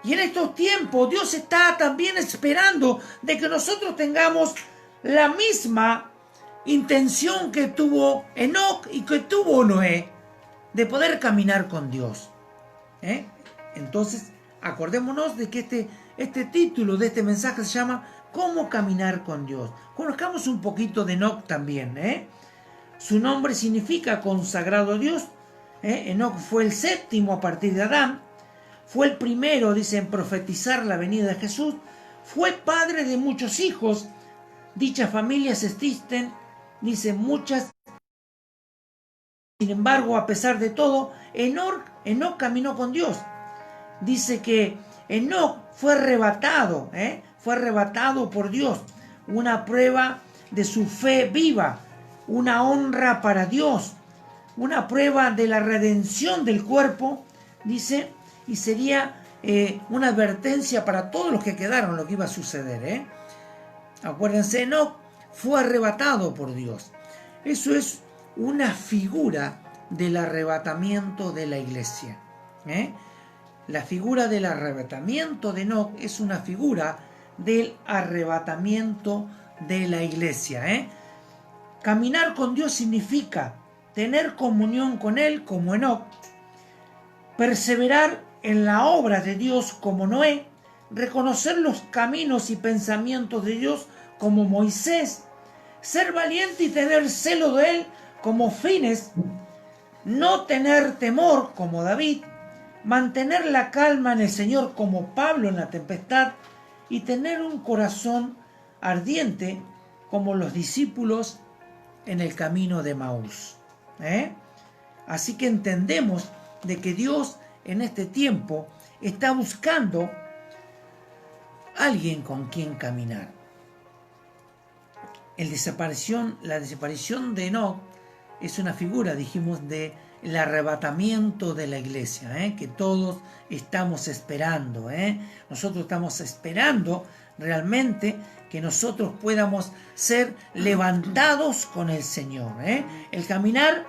Y en estos tiempos Dios está también esperando de que nosotros tengamos la misma intención que tuvo Enoc y que tuvo Noé, de poder caminar con Dios. Entonces, acordémonos de que este título de este mensaje se llama ¿Cómo caminar con Dios? Conozcamos un poquito de Enoc también. Su nombre significa consagrado a Dios. Enoc fue el séptimo a partir de Adán. Fue el primero, dice, en profetizar la venida de Jesús. Fue padre de muchos hijos. Dichas familias existen, dice, muchas. Sin embargo, a pesar de todo, Enoc caminó con Dios. Dice que Enoc fue arrebatado por Dios. Una prueba de su fe viva, una honra para Dios, una prueba de la redención del cuerpo, dice, y sería una advertencia para todos los que quedaron lo que iba a suceder. Acuérdense, Enoc fue arrebatado por Dios. Eso es una figura del arrebatamiento de la iglesia. La figura del arrebatamiento de Enoc es una figura del arrebatamiento de la iglesia. Caminar con Dios significa tener comunión con Él como Enoc, perseverar en la obra de Dios como Noé, reconocer los caminos y pensamientos de Dios como Moisés, ser valiente y tener celo de Él como Fines, no tener temor como David, mantener la calma en el Señor como Pablo en la tempestad y tener un corazón ardiente como los discípulos en el camino de Maús. Así que entendemos de que Dios en este tiempo está buscando alguien con quien caminar. La desaparición de Enoc es una figura, dijimos, del arrebatamiento de la iglesia, que todos estamos esperando. Nosotros estamos esperando realmente que nosotros podamos ser levantados con el Señor. El caminar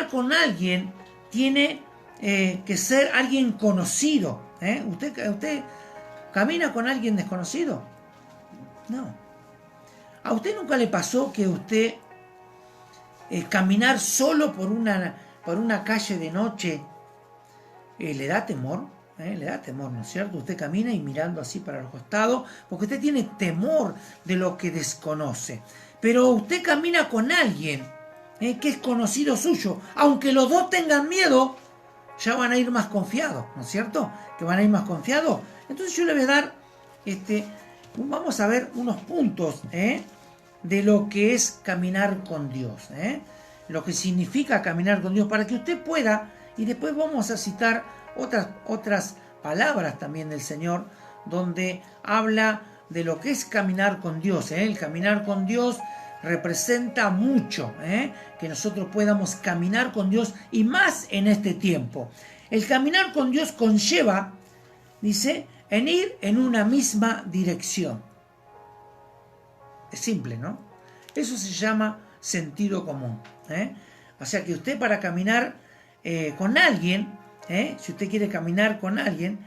con alguien tiene que ser alguien conocido. ¿Usted camina con alguien desconocido? No. ¿A usted nunca le pasó que usted caminar solo por una calle de noche le da temor? Le da temor, ¿no es cierto? Usted camina y mirando así para los costados porque usted tiene temor de lo que desconoce. Pero usted camina con alguien que es conocido suyo. Aunque los dos tengan miedo, ya van a ir más confiados, ¿no es cierto? Que van a ir más confiados. Entonces yo le voy a dar vamos a ver unos puntos de lo que es caminar con Dios, lo que significa caminar con Dios, para que usted pueda, y después vamos a citar otras palabras también del Señor, donde habla de lo que es caminar con Dios. El caminar con Dios representa mucho, que nosotros podamos caminar con Dios, y más en este tiempo. El caminar con Dios conlleva, dice, en ir en una misma dirección. Es simple, ¿no? Eso se llama sentido común. O sea que usted, para caminar con alguien, si usted quiere caminar con alguien,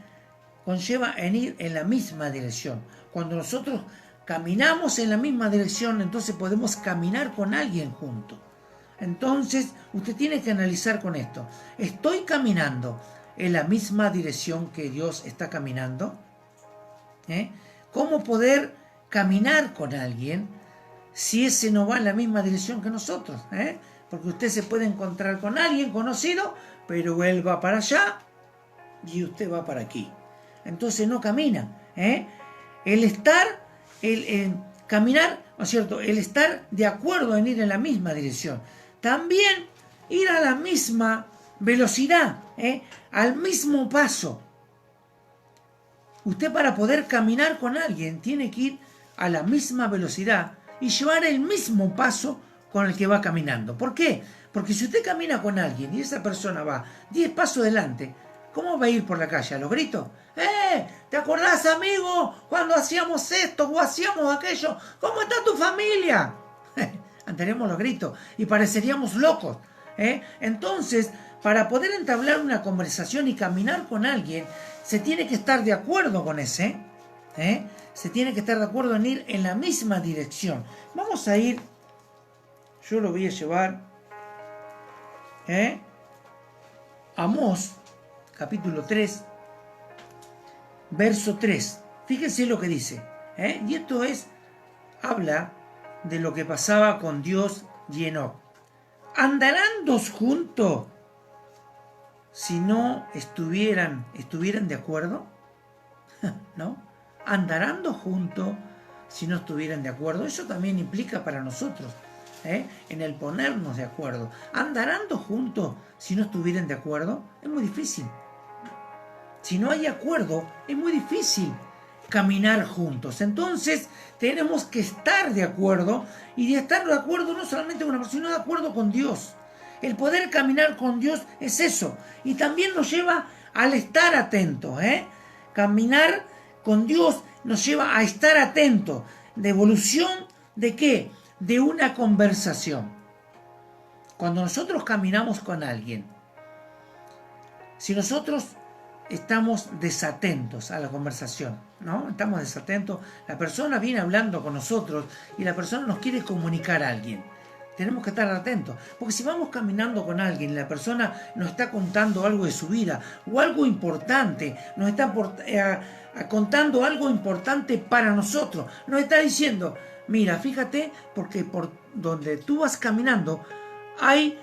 conlleva en ir en la misma dirección. Cuando nosotros caminamos en la misma dirección, entonces podemos caminar con alguien junto. Entonces usted tiene que analizar con esto: ¿estoy caminando en la misma dirección que Dios está caminando? ¿Cómo poder caminar con alguien si ese no va en la misma dirección que nosotros? Porque usted se puede encontrar con alguien conocido, pero él va para allá y usted va para aquí. Entonces no camina. El caminar, ¿no es cierto? El estar de acuerdo en ir en la misma dirección. También ir a la misma velocidad, al mismo paso. Usted, para poder caminar con alguien, tiene que ir a la misma velocidad y llevar el mismo paso con el que va caminando. ¿Por qué? Porque si usted camina con alguien y esa persona va 10 pasos adelante, ¿cómo va a ir por la calle? ¿A los gritos? ¿Te acordás, amigo, cuando hacíamos esto o hacíamos aquello? ¿Cómo está tu familia? Andaríamos los gritos y pareceríamos locos. Entonces, para poder entablar una conversación y caminar con alguien, se tiene que estar de acuerdo con ese. Se tiene que estar de acuerdo en ir en la misma dirección. Vamos a ir, yo lo voy a llevar, Amós, capítulo 3, verso 3. Fíjense lo que dice. Y esto habla de lo que pasaba con Dios y Enoc. ¿Andarán dos juntos si no estuvieran de acuerdo? ¿No? ¿Andarán dos juntos si no estuvieran de acuerdo? Eso también implica para nosotros, en el ponernos de acuerdo. ¿Andarán dos juntos si no estuvieran de acuerdo? Es muy difícil. Si no hay acuerdo, es muy difícil caminar juntos. Entonces tenemos que estar de acuerdo, y de estar de acuerdo no solamente con una persona, sino de acuerdo con Dios. El poder caminar con Dios es eso, y también nos lleva al estar atentos. Caminar con Dios nos lleva a estar atentos. ¿Devolución de qué? De una conversación. Cuando nosotros caminamos con alguien, si nosotros estamos desatentos a la conversación, ¿no? Estamos desatentos, la persona viene hablando con nosotros y la persona nos quiere comunicar a alguien. Tenemos que estar atentos, porque si vamos caminando con alguien y la persona nos está contando algo de su vida o algo importante, nos está contando algo importante para nosotros, nos está diciendo: mira, fíjate, porque por donde tú vas caminando hay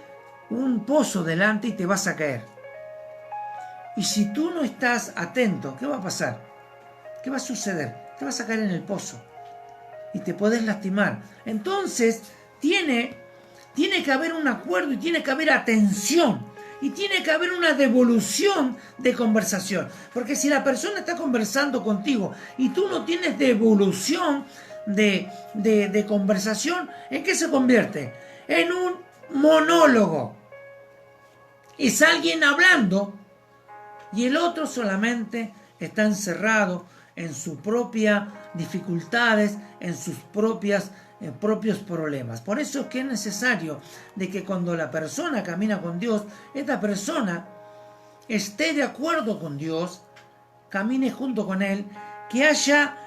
un pozo delante y te vas a caer. Y si tú no estás atento, ¿qué va a pasar? ¿Qué va a suceder? Te vas a caer en el pozo y te podés lastimar. Entonces tiene que haber un acuerdo, y tiene que haber atención, y tiene que haber una devolución de conversación. Porque si la persona está conversando contigo y tú no tienes devolución de conversación, ¿en qué se convierte? En un monólogo. Es alguien hablando y el otro solamente está encerrado en sus propias dificultades, en sus propios problemas. Por eso es que es necesario de que cuando la persona camina con Dios, esta persona esté de acuerdo con Dios, camine junto con Él, que haya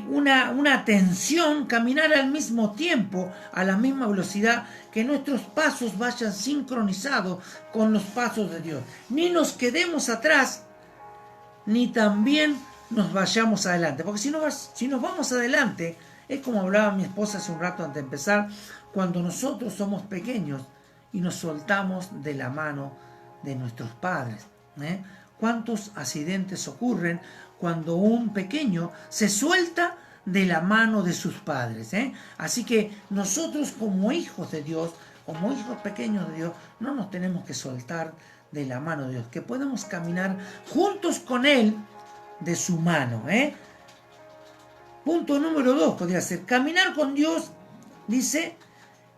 una atención, caminar al mismo tiempo, a la misma velocidad, que nuestros pasos vayan sincronizados con los pasos de Dios. Ni nos quedemos atrás, ni también nos vayamos adelante. Porque si nos vamos adelante, es como hablaba mi esposa hace un rato antes de empezar, cuando nosotros somos pequeños y nos soltamos de la mano de nuestros padres. ¿Cuántos accidentes ocurren cuando un pequeño se suelta de la mano de sus padres. Así que nosotros como hijos de Dios, como hijos pequeños de Dios, no nos tenemos que soltar de la mano de Dios, que podemos caminar juntos con Él de su mano. Punto número 2 podría ser, caminar con Dios, dice,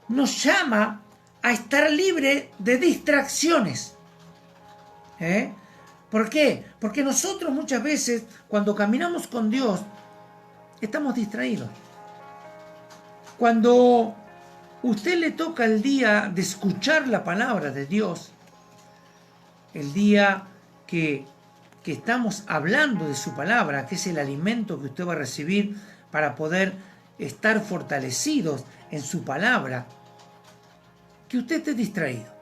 nos llama a estar libre de distracciones. ¿Por qué? Porque nosotros muchas veces, cuando caminamos con Dios, estamos distraídos. Cuando usted le toca el día de escuchar la palabra de Dios, el día que estamos hablando de su palabra, que es el alimento que usted va a recibir para poder estar fortalecidos en su palabra, que usted esté distraído.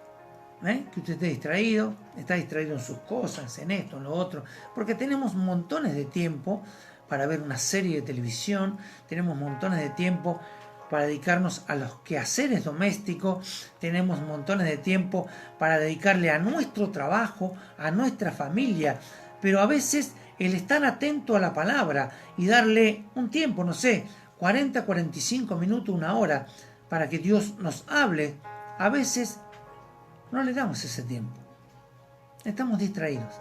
Que usted esté distraído, está distraído en sus cosas, en esto, en lo otro, porque tenemos montones de tiempo para ver una serie de televisión, tenemos montones de tiempo para dedicarnos a los quehaceres domésticos, tenemos montones de tiempo para dedicarle a nuestro trabajo, a nuestra familia, pero a veces el estar atento a la palabra y darle un tiempo, no sé, 40, 45 minutos, una hora, para que Dios nos hable, a veces no le damos ese tiempo. Estamos distraídos.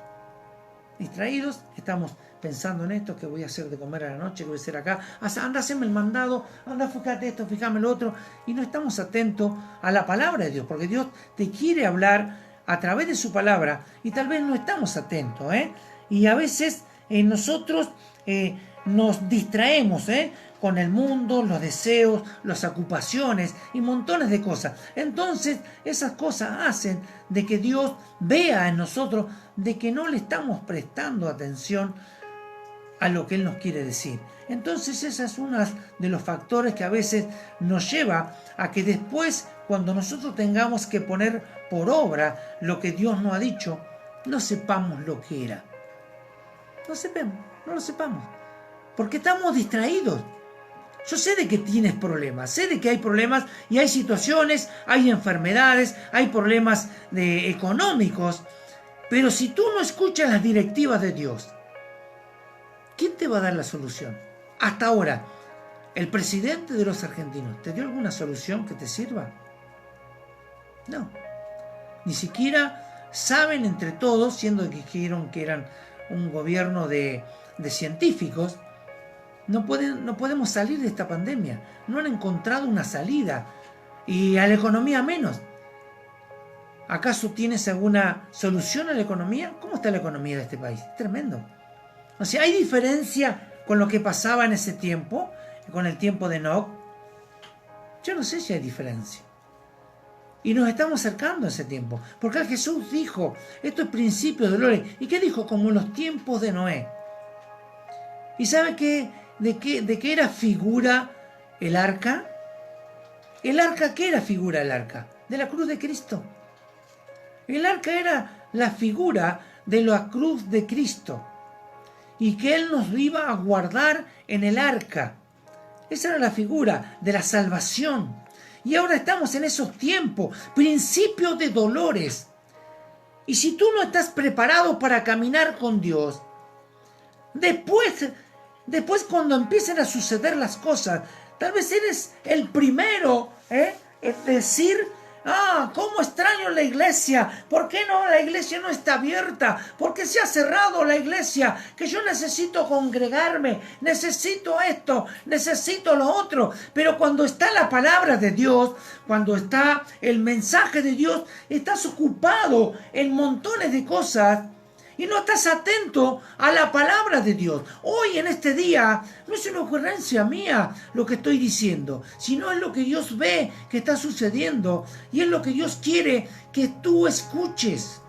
Distraídos, estamos pensando en esto, que voy a hacer de comer a la noche, que voy a hacer acá, anda, haceme el mandado, anda, fíjate esto, fíjame lo otro, y no estamos atentos a la palabra de Dios, porque Dios te quiere hablar a través de su palabra, y tal vez no estamos atentos, y a veces nosotros nos distraemos, con el mundo, los deseos, las ocupaciones y montones de cosas. Entonces, esas cosas hacen de que Dios vea en nosotros de que no le estamos prestando atención a lo que Él nos quiere decir. Entonces, esa es uno de los factores que a veces nos lleva a que después, cuando nosotros tengamos que poner por obra lo que Dios nos ha dicho, no sepamos lo que era. No lo sepamos. Porque estamos distraídos. Yo sé de que tienes problemas, sé de que hay problemas y hay situaciones, hay enfermedades, hay problemas económicos, pero si tú no escuchas las directivas de Dios, ¿quién te va a dar la solución? Hasta ahora, ¿el presidente de los argentinos te dio alguna solución que te sirva? No. Ni siquiera saben entre todos, siendo que dijeron que eran un gobierno de científicos, no podemos salir de esta pandemia. No han encontrado una salida. Y a la economía menos. ¿Acaso tienes alguna solución a la economía? ¿Cómo está la economía de este país? Tremendo. O sea, ¿hay diferencia con lo que pasaba en ese tiempo? Con el tiempo de Enoch. Yo no sé si hay diferencia. Y nos estamos acercando a ese tiempo. Porque Jesús dijo, esto es principio de dolores. ¿Y qué dijo? Como en los tiempos de Noé. ¿Y sabe qué? ¿De qué era figura el arca? ¿El arca qué era figura el arca? De la cruz de Cristo. El arca era la figura de la cruz de Cristo. Y que Él nos iba a guardar en el arca. Esa era la figura de la salvación. Y ahora estamos en esos tiempos, principio de dolores. Y si tú no estás preparado para caminar con Dios, después cuando empiecen a suceder las cosas, tal vez eres el primero en decir, cómo extraño la iglesia, ¿por qué no la iglesia no está abierta? ¿Por qué se ha cerrado la iglesia? Que yo necesito congregarme, necesito esto, necesito lo otro. Pero cuando está la palabra de Dios, cuando está el mensaje de Dios, estás ocupado en montones de cosas y no estás atento a la palabra de Dios. Hoy, en este día, no es una ocurrencia mía lo que estoy diciendo, sino es lo que Dios ve que está sucediendo y es lo que Dios quiere que tú escuches.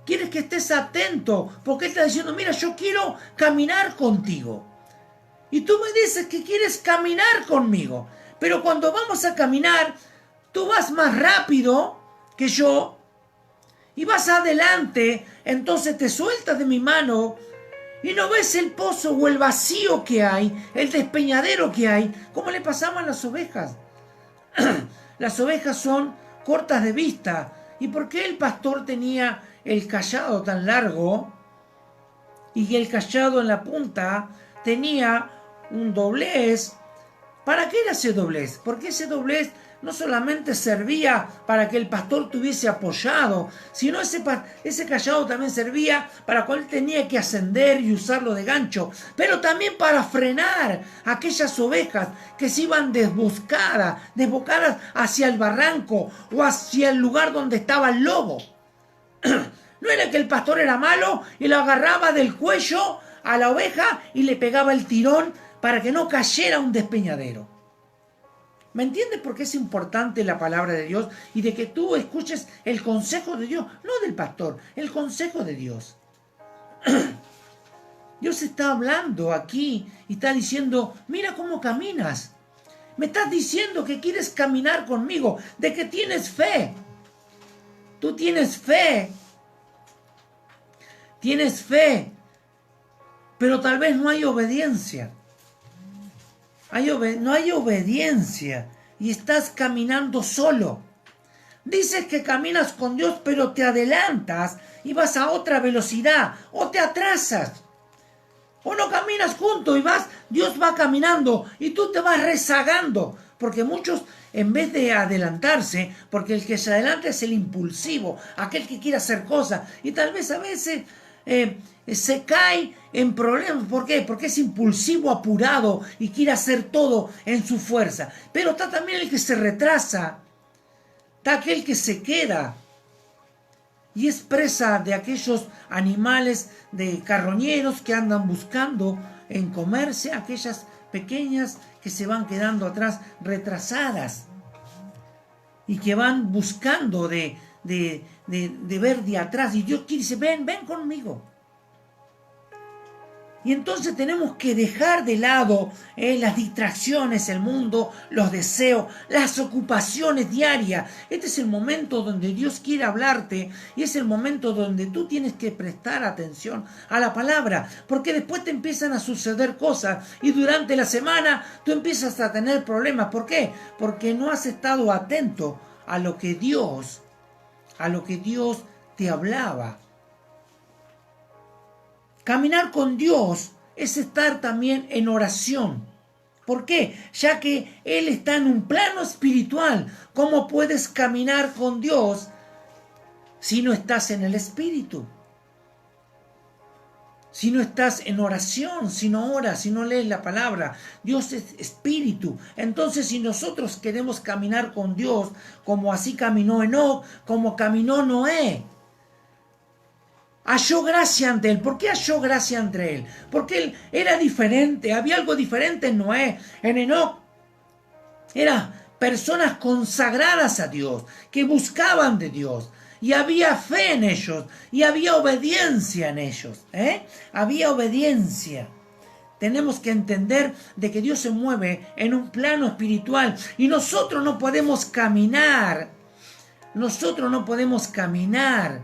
Quiere que estés atento, porque Él está diciendo, mira, yo quiero caminar contigo. Y tú me dices que quieres caminar conmigo, pero cuando vamos a caminar, tú vas más rápido que yo, y vas adelante, entonces te sueltas de mi mano y no ves el pozo o el vacío que hay, el despeñadero que hay, como le pasaba a las ovejas. Las ovejas son cortas de vista. ¿Y por qué el pastor tenía el cayado tan largo y el cayado en la punta tenía un doblez. ¿Para qué era ese doblez? Porque ese doblez no solamente servía para que el pastor tuviese apoyado, sino ese cayado también servía para cuando él tenía que ascender y usarlo de gancho, pero también para frenar aquellas ovejas que se iban desbocadas hacia el barranco o hacia el lugar donde estaba el lobo. No era que el pastor era malo y lo agarraba del cuello a la oveja y le pegaba el tirón para que no cayera a un despeñadero. ¿Me entiendes por qué es importante la palabra de Dios y de que tú escuches el consejo de Dios? No del pastor, el consejo de Dios. Dios está hablando aquí y está diciendo, mira cómo caminas. Me estás diciendo que quieres caminar conmigo, de que tienes fe. Tú tienes fe. Tienes fe, pero tal vez no hay obediencia. No hay obediencia y estás caminando solo. Dices que caminas con Dios, pero te adelantas y vas a otra velocidad o te atrasas. O no caminas junto y Dios va caminando y tú te vas rezagando. Porque muchos, en vez de adelantarse, porque el que se adelanta es el impulsivo, aquel que quiere hacer cosas y tal vez a veces se cae en problemas. ¿Por qué? Porque es impulsivo, apurado y quiere hacer todo en su fuerza. Pero está también el que se retrasa, está aquel que se queda y es presa de aquellos animales de carroñeros que andan buscando en comerse aquellas pequeñas que se van quedando atrás, retrasadas, y que van buscando de ver de atrás. Y Dios dice, ven conmigo. Y entonces tenemos que dejar de lado las distracciones, el mundo, los deseos, las ocupaciones diarias. Este es el momento donde Dios quiere hablarte y es el momento donde tú tienes que prestar atención a la palabra, porque después te empiezan a suceder cosas y durante la semana tú empiezas a tener problemas. ¿Por qué? Porque no has estado atento a lo que Dios te hablaba. Caminar con Dios es estar también en oración. ¿Por qué? Ya que Él está en un plano espiritual. ¿Cómo puedes caminar con Dios si no estás en el Espíritu? Si no estás en oración, si no oras, si no lees la palabra. Dios es espíritu. Entonces, si nosotros queremos caminar con Dios, como así caminó Enoc, como caminó Noé, halló gracia ante él. ¿Por qué halló gracia ante él? Porque él era diferente. Había algo diferente en Noé. En Enoc eran personas consagradas a Dios, que buscaban de Dios. Y había fe en ellos. Y había obediencia en ellos. Había obediencia. Tenemos que entender de que Dios se mueve en un plano espiritual. Y nosotros no podemos caminar. Nosotros no podemos caminar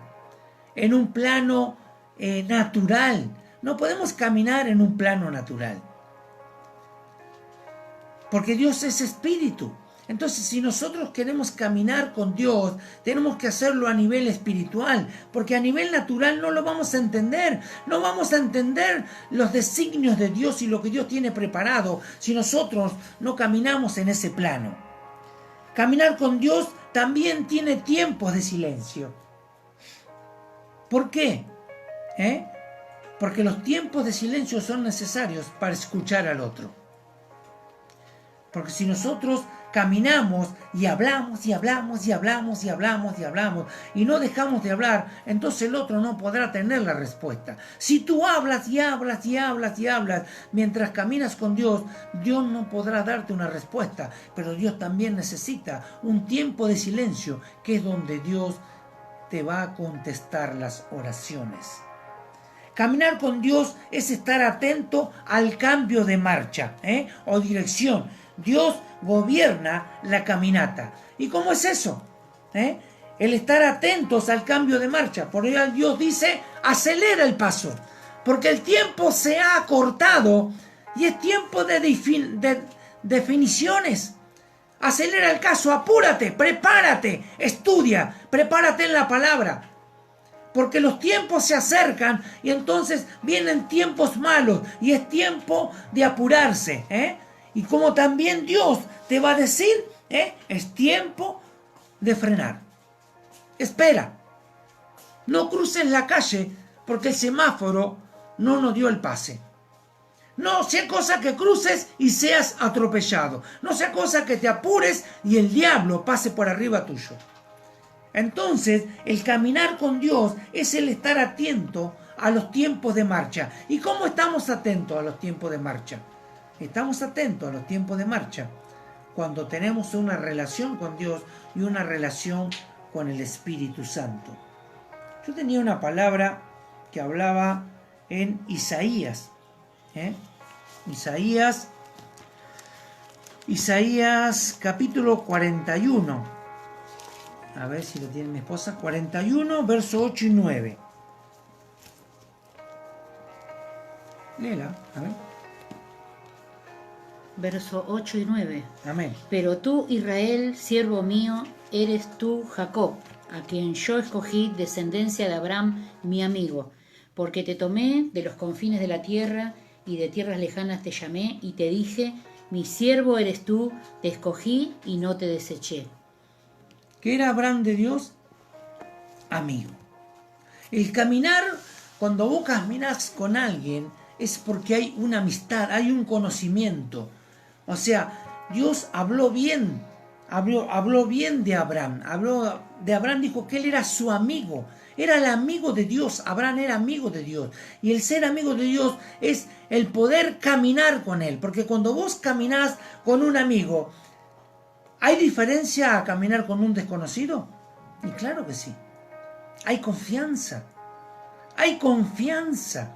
en un plano natural. No podemos caminar en un plano natural. Porque Dios es espíritu. Entonces, si nosotros queremos caminar con Dios, tenemos que hacerlo a nivel espiritual. Porque a nivel natural no lo vamos a entender. No vamos a entender los designios de Dios y lo que Dios tiene preparado si nosotros no caminamos en ese plano. Caminar con Dios también tiene tiempos de silencio. ¿Por qué? Porque los tiempos de silencio son necesarios para escuchar al otro. Porque si nosotros caminamos y hablamos y hablamos y hablamos y hablamos y hablamos y no dejamos de hablar, entonces el otro no podrá tener la respuesta. Si tú hablas y hablas y hablas y hablas mientras caminas con Dios, Dios no podrá darte una respuesta. Pero Dios también necesita un tiempo de silencio, que es donde Dios te va a contestar las oraciones. Caminar con Dios es estar atento al cambio de marcha o dirección. Dios gobierna la caminata. ¿Y cómo es eso? El estar atentos al cambio de marcha. Por ello Dios dice, acelera el paso. Porque el tiempo se ha acortado y es tiempo de definiciones. Acelera el caso, apúrate, prepárate, estudia, prepárate en la palabra. porque los tiempos se acercan y entonces vienen tiempos malos y es tiempo de apurarse, y como también Dios te va a decir, es tiempo de frenar. Espera, no cruces la calle porque el semáforo no nos dio el pase. No sea cosa que cruces y seas atropellado. No sea cosa que te apures y el diablo pase por arriba tuyo. Entonces, el caminar con Dios es el estar atento a los tiempos de marcha. ¿Y cómo estamos atentos a los tiempos de marcha? Estamos atentos a los tiempos de marcha cuando tenemos una relación con Dios y una relación con el Espíritu Santo. Yo tenía una palabra que hablaba en Isaías. Isaías capítulo 41. A ver si lo tiene mi esposa. 41, verso 8 y 9. Léela, a ver. Verso 8 y 9. Amén. Pero tú, Israel, siervo mío, eres tú, Jacob, a quien yo escogí, descendencia de Abraham, mi amigo, porque te tomé de los confines de la tierra y de tierras lejanas te llamé y te dije, mi siervo eres tú, te escogí y no te deseché. ¿Qué era Abraham de Dios? Amigo. El caminar, cuando vos caminas con alguien, es porque hay una amistad, hay un conocimiento. O sea, Dios habló bien de Abraham. Habló de Abraham, dijo que él era su amigo. Era el amigo de Dios. Abraham era amigo de Dios. Y el ser amigo de Dios es el poder caminar con él. Porque cuando vos caminás con un amigo, ¿hay diferencia a caminar con un desconocido? Y claro que sí. Hay confianza. Hay confianza.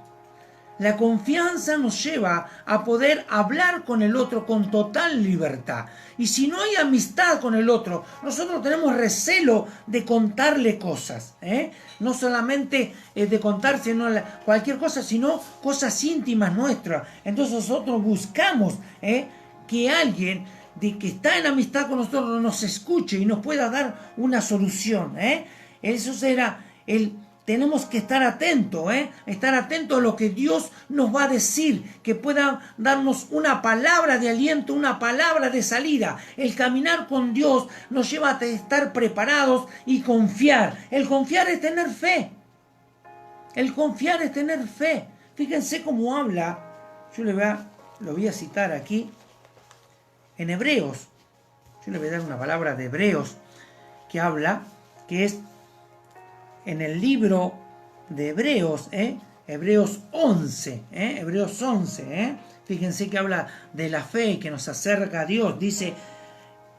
La confianza nos lleva a poder hablar con el otro con total libertad. Y si no hay amistad con el otro, nosotros tenemos recelo de contarle cosas. No solamente de contar cualquier cosa, sino cosas íntimas nuestras. Entonces nosotros buscamos que alguien que está en amistad con nosotros nos escuche y nos pueda dar una solución. Eso será tenemos que estar atentos, estar atentos a lo que Dios nos va a decir, que pueda darnos una palabra de aliento, una palabra de salida. El caminar con Dios nos lleva a estar preparados y confiar. El confiar es tener fe. El confiar es tener fe. Fíjense cómo habla, yo lo voy a citar aquí, en Hebreos. Yo le voy a dar una palabra de Hebreos que habla, que es en el libro de Hebreos, Hebreos 11, Hebreos 11, fíjense que habla de la fe que nos acerca a Dios. Dice,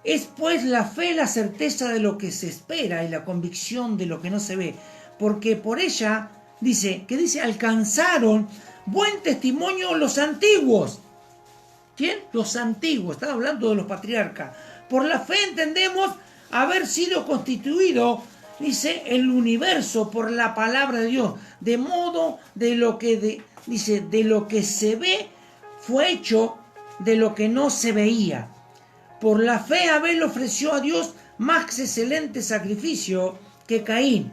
es pues la fe la certeza de lo que se espera y la convicción de lo que no se ve, porque por ella, dice, alcanzaron buen testimonio los antiguos. ¿Quién? Los antiguos, estaba hablando de los patriarcas. Por la fe entendemos haber sido constituido, dice, el universo por la palabra de Dios, de modo de lo que se ve fue hecho de lo que no se veía. Por la fe Abel ofreció a Dios más excelente sacrificio que Caín,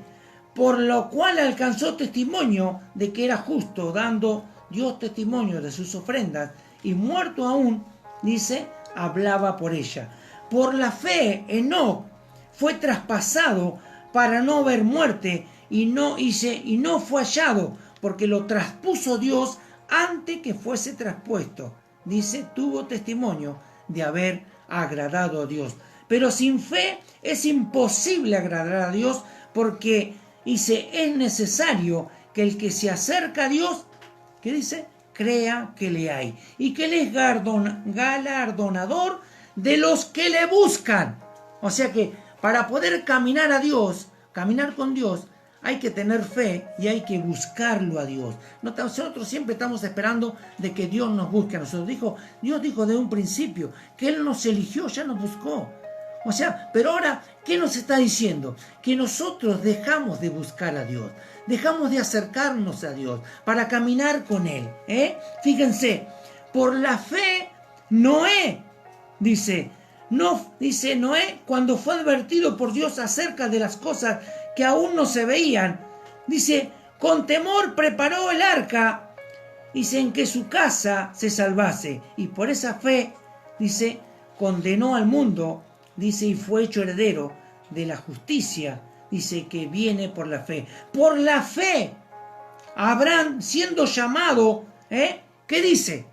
por lo cual alcanzó testimonio de que era justo, dando Dios testimonio de sus ofrendas, y muerto aún, dice, hablaba por ella. Por la fe Enoc fue traspasado para no ver muerte, y no fue hallado, porque lo traspuso Dios antes que fuese traspuesto. Dice, tuvo testimonio de haber agradado a Dios. Pero sin fe es imposible agradar a Dios, porque dice, es necesario que el que se acerca a Dios, ¿qué dice? Crea que le hay, y que Él es galardonador de los que le buscan. O sea que para poder caminar con Dios, hay que tener fe y hay que buscarlo a Dios. Nosotros siempre estamos esperando de que Dios nos busque a nosotros. Dios dijo de un principio que Él nos eligió, ya nos buscó. O sea, pero ahora, ¿qué nos está diciendo? Que nosotros dejamos de buscar a Dios, dejamos de acercarnos a Dios para caminar con Él. Fíjense, por la fe, Noé, Noé, cuando fue advertido por Dios acerca de las cosas que aún no se veían, Dice, con temor preparó el arca, dice, en que su casa se salvase. Y por esa fe, dice, condenó al mundo, dice, y fue hecho heredero de la justicia, dice, que viene por la fe. Por la fe, Abraham siendo llamado, ¿qué dice?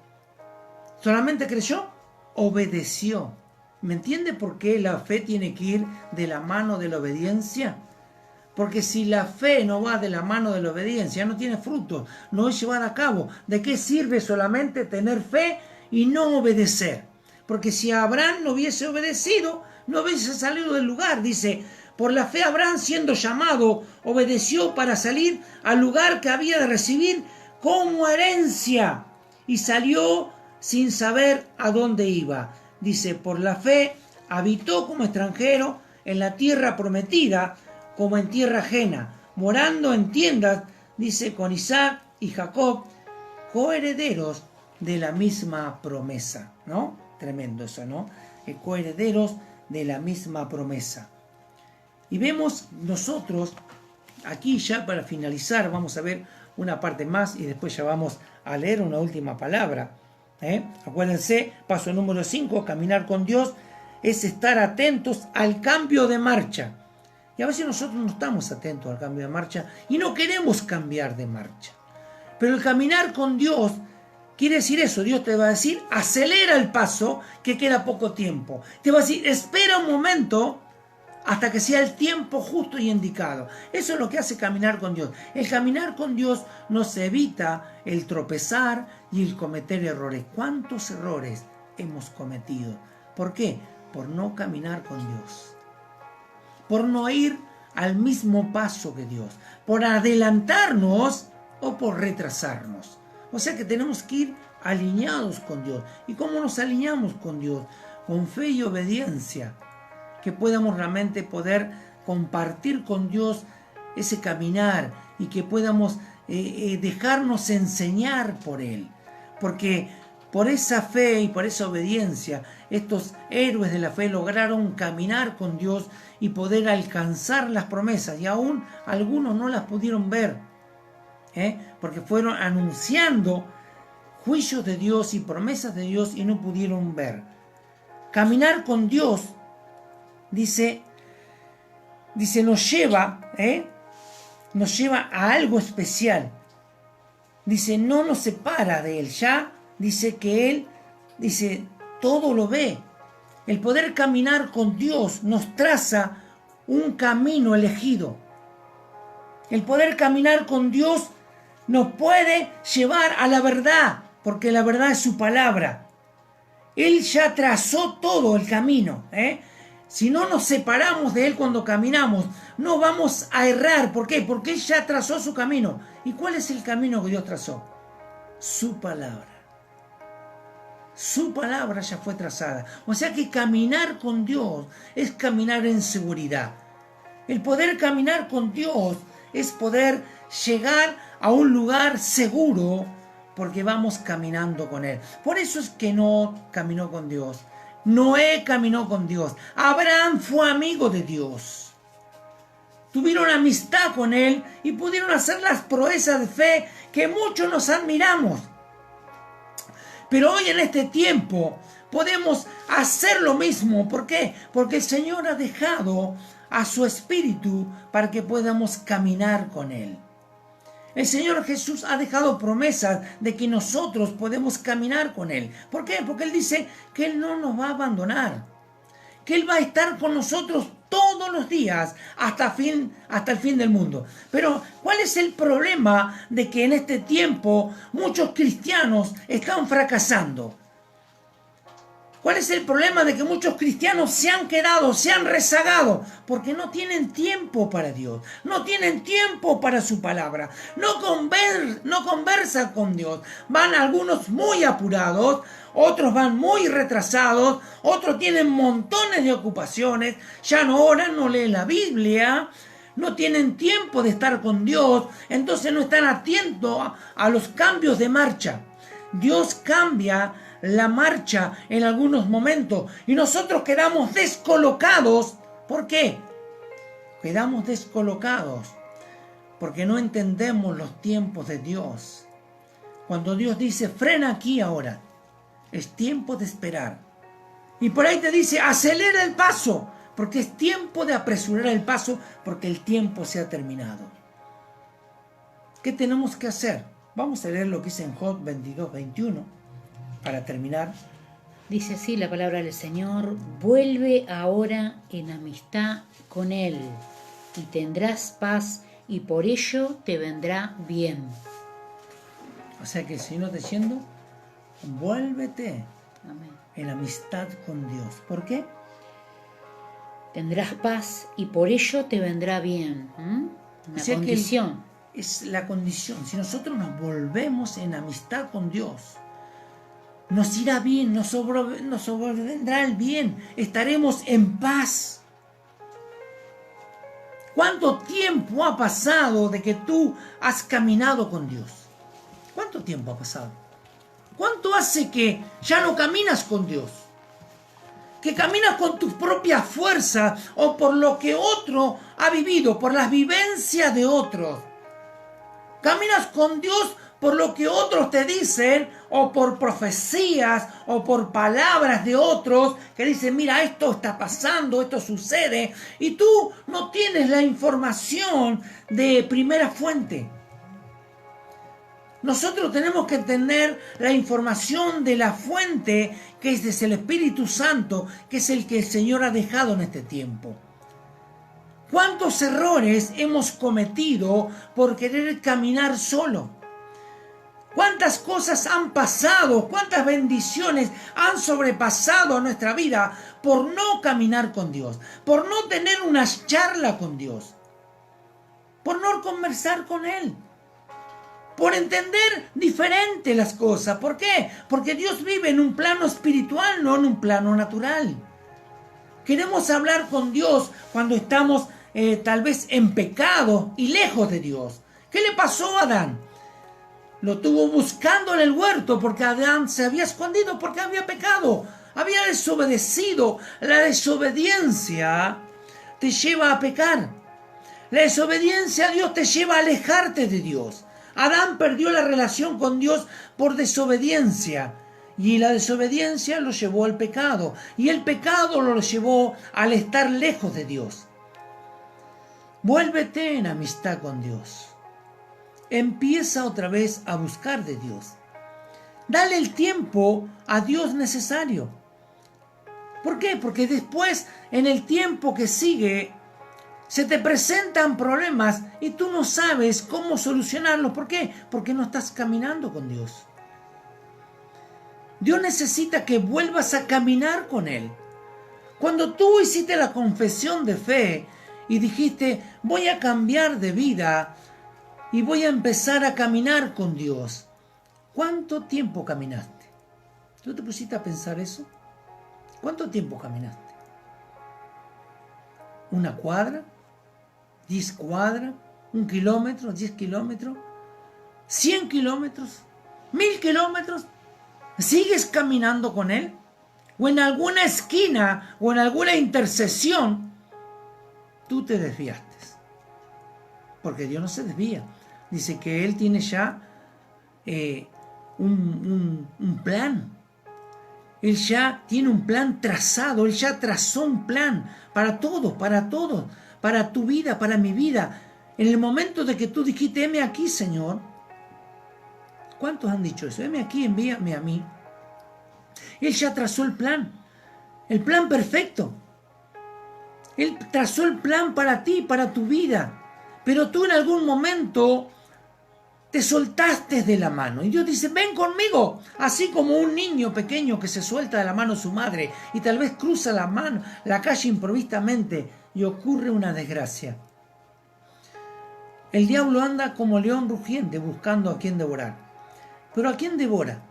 ¿Solamente creyó? Obedeció. ¿Me entiende por qué la fe tiene que ir de la mano de la obediencia? Porque si la fe no va de la mano de la obediencia, no tiene fruto, no es llevada a cabo. ¿De qué sirve solamente tener fe y no obedecer? Porque si Abraham no hubiese obedecido, no hubiese salido del lugar. Dice, por la fe Abraham siendo llamado, obedeció para salir al lugar que había de recibir como herencia. Y salió sin saber a dónde iba. Dice, por la fe habitó como extranjero en la tierra prometida, como en tierra ajena, morando en tiendas, dice, con Isaac y Jacob, coherederos de la misma promesa, ¿no? Tremendo eso, ¿no? Coherederos de la misma promesa. Y vemos nosotros, aquí ya para finalizar, vamos a ver una parte más y después ya vamos a leer una última palabra. Acuérdense, paso número 5, caminar con Dios es estar atentos al cambio de marcha. Y a veces nosotros no estamos atentos al cambio de marcha y no queremos cambiar de marcha. Pero el caminar con Dios quiere decir eso. Dios te va a decir, acelera el paso, que queda poco tiempo. Te va a decir, espera un momento hasta que sea el tiempo justo y indicado. Eso es lo que hace caminar con Dios. El caminar con Dios nos evita el tropezar y el cometer errores. ¿Cuántos errores hemos cometido? ¿Por qué? Por no caminar con Dios. Por no ir al mismo paso que Dios, por adelantarnos o por retrasarnos. O sea que tenemos que ir alineados con Dios. ¿Y cómo nos alineamos con Dios? Con fe y obediencia, que podamos realmente poder compartir con Dios ese caminar y que podamos dejarnos enseñar por Él. Porque por esa fe y por esa obediencia, estos héroes de la fe lograron caminar con Dios y poder alcanzar las promesas. Y aún algunos no las pudieron ver, porque fueron anunciando juicios de Dios y promesas de Dios y no pudieron ver. Caminar con Dios, dice nos lleva a algo especial. Dice, no nos separa de Él, ya dice que Él, dice, todo lo ve. El poder caminar con Dios nos traza un camino elegido. El poder caminar con Dios nos puede llevar a la verdad, porque la verdad es su palabra. Él ya trazó todo el camino. Si no nos separamos de Él cuando caminamos, no vamos a errar. ¿Por qué? Porque Él ya trazó su camino. ¿Y cuál es el camino que Dios trazó? Su palabra. Su palabra ya fue trazada. O sea que caminar con Dios es caminar en seguridad. El poder caminar con Dios es poder llegar a un lugar seguro porque vamos caminando con Él. Por eso es que no caminó con Dios. Noé caminó con Dios. Abraham fue amigo de Dios. Tuvieron amistad con Él y pudieron hacer las proezas de fe que muchos nos admiramos. Pero hoy en este tiempo podemos hacer lo mismo. ¿Por qué? Porque el Señor ha dejado a su Espíritu para que podamos caminar con Él. El Señor Jesús ha dejado promesas de que nosotros podemos caminar con Él. ¿Por qué? Porque Él dice que Él no nos va a abandonar, que Él va a estar con nosotros todos los días hasta el fin del mundo. Pero ¿cuál es el problema de que en este tiempo muchos cristianos están fracasando? ¿Cuál es el problema de que muchos cristianos se han rezagado? Porque no tienen tiempo para Dios, no tienen tiempo para su palabra, no conversan con Dios. Van algunos muy apurados, otros van muy retrasados, otros tienen montones de ocupaciones, ya no oran, no leen la Biblia, no tienen tiempo de estar con Dios, entonces no están atentos a los cambios de marcha. Dios cambia la marcha en algunos momentos y nosotros quedamos descolocados. ¿Por qué? Quedamos descolocados porque no entendemos los tiempos de Dios. Cuando Dios dice, frena aquí ahora, es tiempo de esperar. Y por ahí te dice, acelera el paso, porque es tiempo de apresurar el paso, porque el tiempo se ha terminado. ¿Qué tenemos que hacer? Vamos a leer lo que dice en Job 22:21, para terminar. Dice así la palabra del Señor: vuelve ahora en amistad con Él, y tendrás paz, y por ello te vendrá bien. O sea que el Señor está diciendo, vuélvete Amén. en amistad con Dios. ¿Por qué? Tendrás paz y por ello te vendrá bien. Una condición. Es la condición. Si nosotros nos volvemos en amistad con Dios, nos irá bien, nos sobrevendrá el bien, estaremos en paz. ¿Cuánto tiempo ha pasado de que tú has caminado con Dios? ¿Cuánto tiempo ha pasado? ¿Cuánto hace que ya no caminas con Dios? Que caminas con tu propia fuerza o por lo que otro ha vivido, por las vivencias de otros. Caminas con Dios por lo que otros te dicen o por profecías o por palabras de otros que dicen, mira, esto está pasando, esto sucede, y tú no tienes la información de primera fuente. Nosotros tenemos que tener la información de la fuente, que es el Espíritu Santo, que es el que el Señor ha dejado en este tiempo. ¿Cuántos errores hemos cometido por querer caminar solo? ¿Cuántas cosas han pasado? ¿Cuántas bendiciones han sobrepasado a nuestra vida por no caminar con Dios? Por no tener una charla con Dios. Por no conversar con Él. Por entender diferente las cosas. ¿Por qué? Porque Dios vive en un plano espiritual, no en un plano natural. Queremos hablar con Dios cuando estamos tal vez en pecado y lejos de Dios. ¿Qué le pasó a Adán? Lo tuvo buscando en el huerto porque Adán se había escondido porque había pecado. Había desobedecido. La desobediencia te lleva a pecar. La desobediencia a Dios te lleva a alejarte de Dios. Adán perdió la relación con Dios por desobediencia. Y la desobediencia lo llevó al pecado. Y el pecado lo llevó al estar lejos de Dios. Vuélvete en amistad con Dios. Empieza otra vez a buscar de Dios. Dale el tiempo a Dios necesario. ¿Por qué? Porque después, en el tiempo que sigue, se te presentan problemas y tú no sabes cómo solucionarlos. ¿Por qué? Porque no estás caminando con Dios. Dios necesita que vuelvas a caminar con Él. Cuando tú hiciste la confesión de fe y dijiste, voy a cambiar de vida y voy a empezar a caminar con Dios, ¿cuánto tiempo caminaste? ¿Tú te pusiste a pensar eso? ¿Cuánto tiempo caminaste? ¿Una cuadra? 10 cuadras, 1 kilómetro, 10 kilómetros, 100 kilómetros, 1000 kilómetros. ¿Sigues caminando con Él? ¿O en alguna esquina o en alguna intersección tú te desviaste? Porque Dios no se desvía. Dice que Él tiene ya un plan. Él ya tiene un plan trazado. Él ya trazó un plan para todos, para tu vida, para mi vida. En el momento de que tú dijiste, heme aquí, Señor. ¿Cuántos han dicho eso? Heme aquí, envíame a mí. Él ya trazó el plan perfecto. Él trazó el plan para ti, para tu vida. Pero tú en algún momento te soltaste de la mano. Y Dios dice, ven conmigo. Así como un niño pequeño que se suelta de la mano de su madre y tal vez cruza la calle improvistamente y ocurre una desgracia. El diablo anda como león rugiente buscando a quien devorar. ¿Pero a quién devora?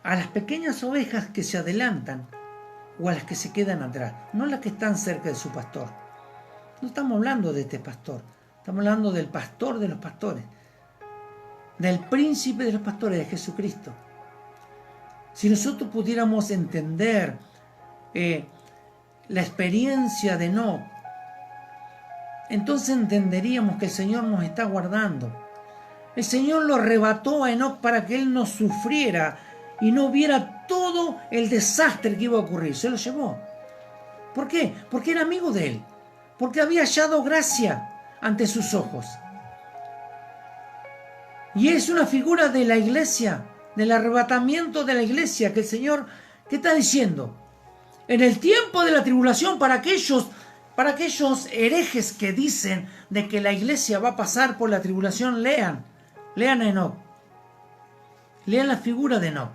A las pequeñas ovejas que se adelantan o a las que se quedan atrás, no las que están cerca de su pastor. No estamos hablando de este pastor, estamos hablando del pastor de los pastores, del príncipe de los pastores, de Jesucristo. Si nosotros pudiéramos entender la experiencia de Enoc, entonces entenderíamos que el Señor nos está guardando. El Señor lo arrebató a Enoc para que él no sufriera y no viera todo el desastre que iba a ocurrir. Se lo llevó. ¿Por qué? Porque era amigo de él. Porque había hallado gracia ante sus ojos. Y es una figura de la iglesia, del arrebatamiento de la iglesia, que el Señor, ¿qué está diciendo? En el tiempo de la tribulación, para aquellos herejes que dicen de que la iglesia va a pasar por la tribulación, lean a Enoc. Lean la figura de Enoc.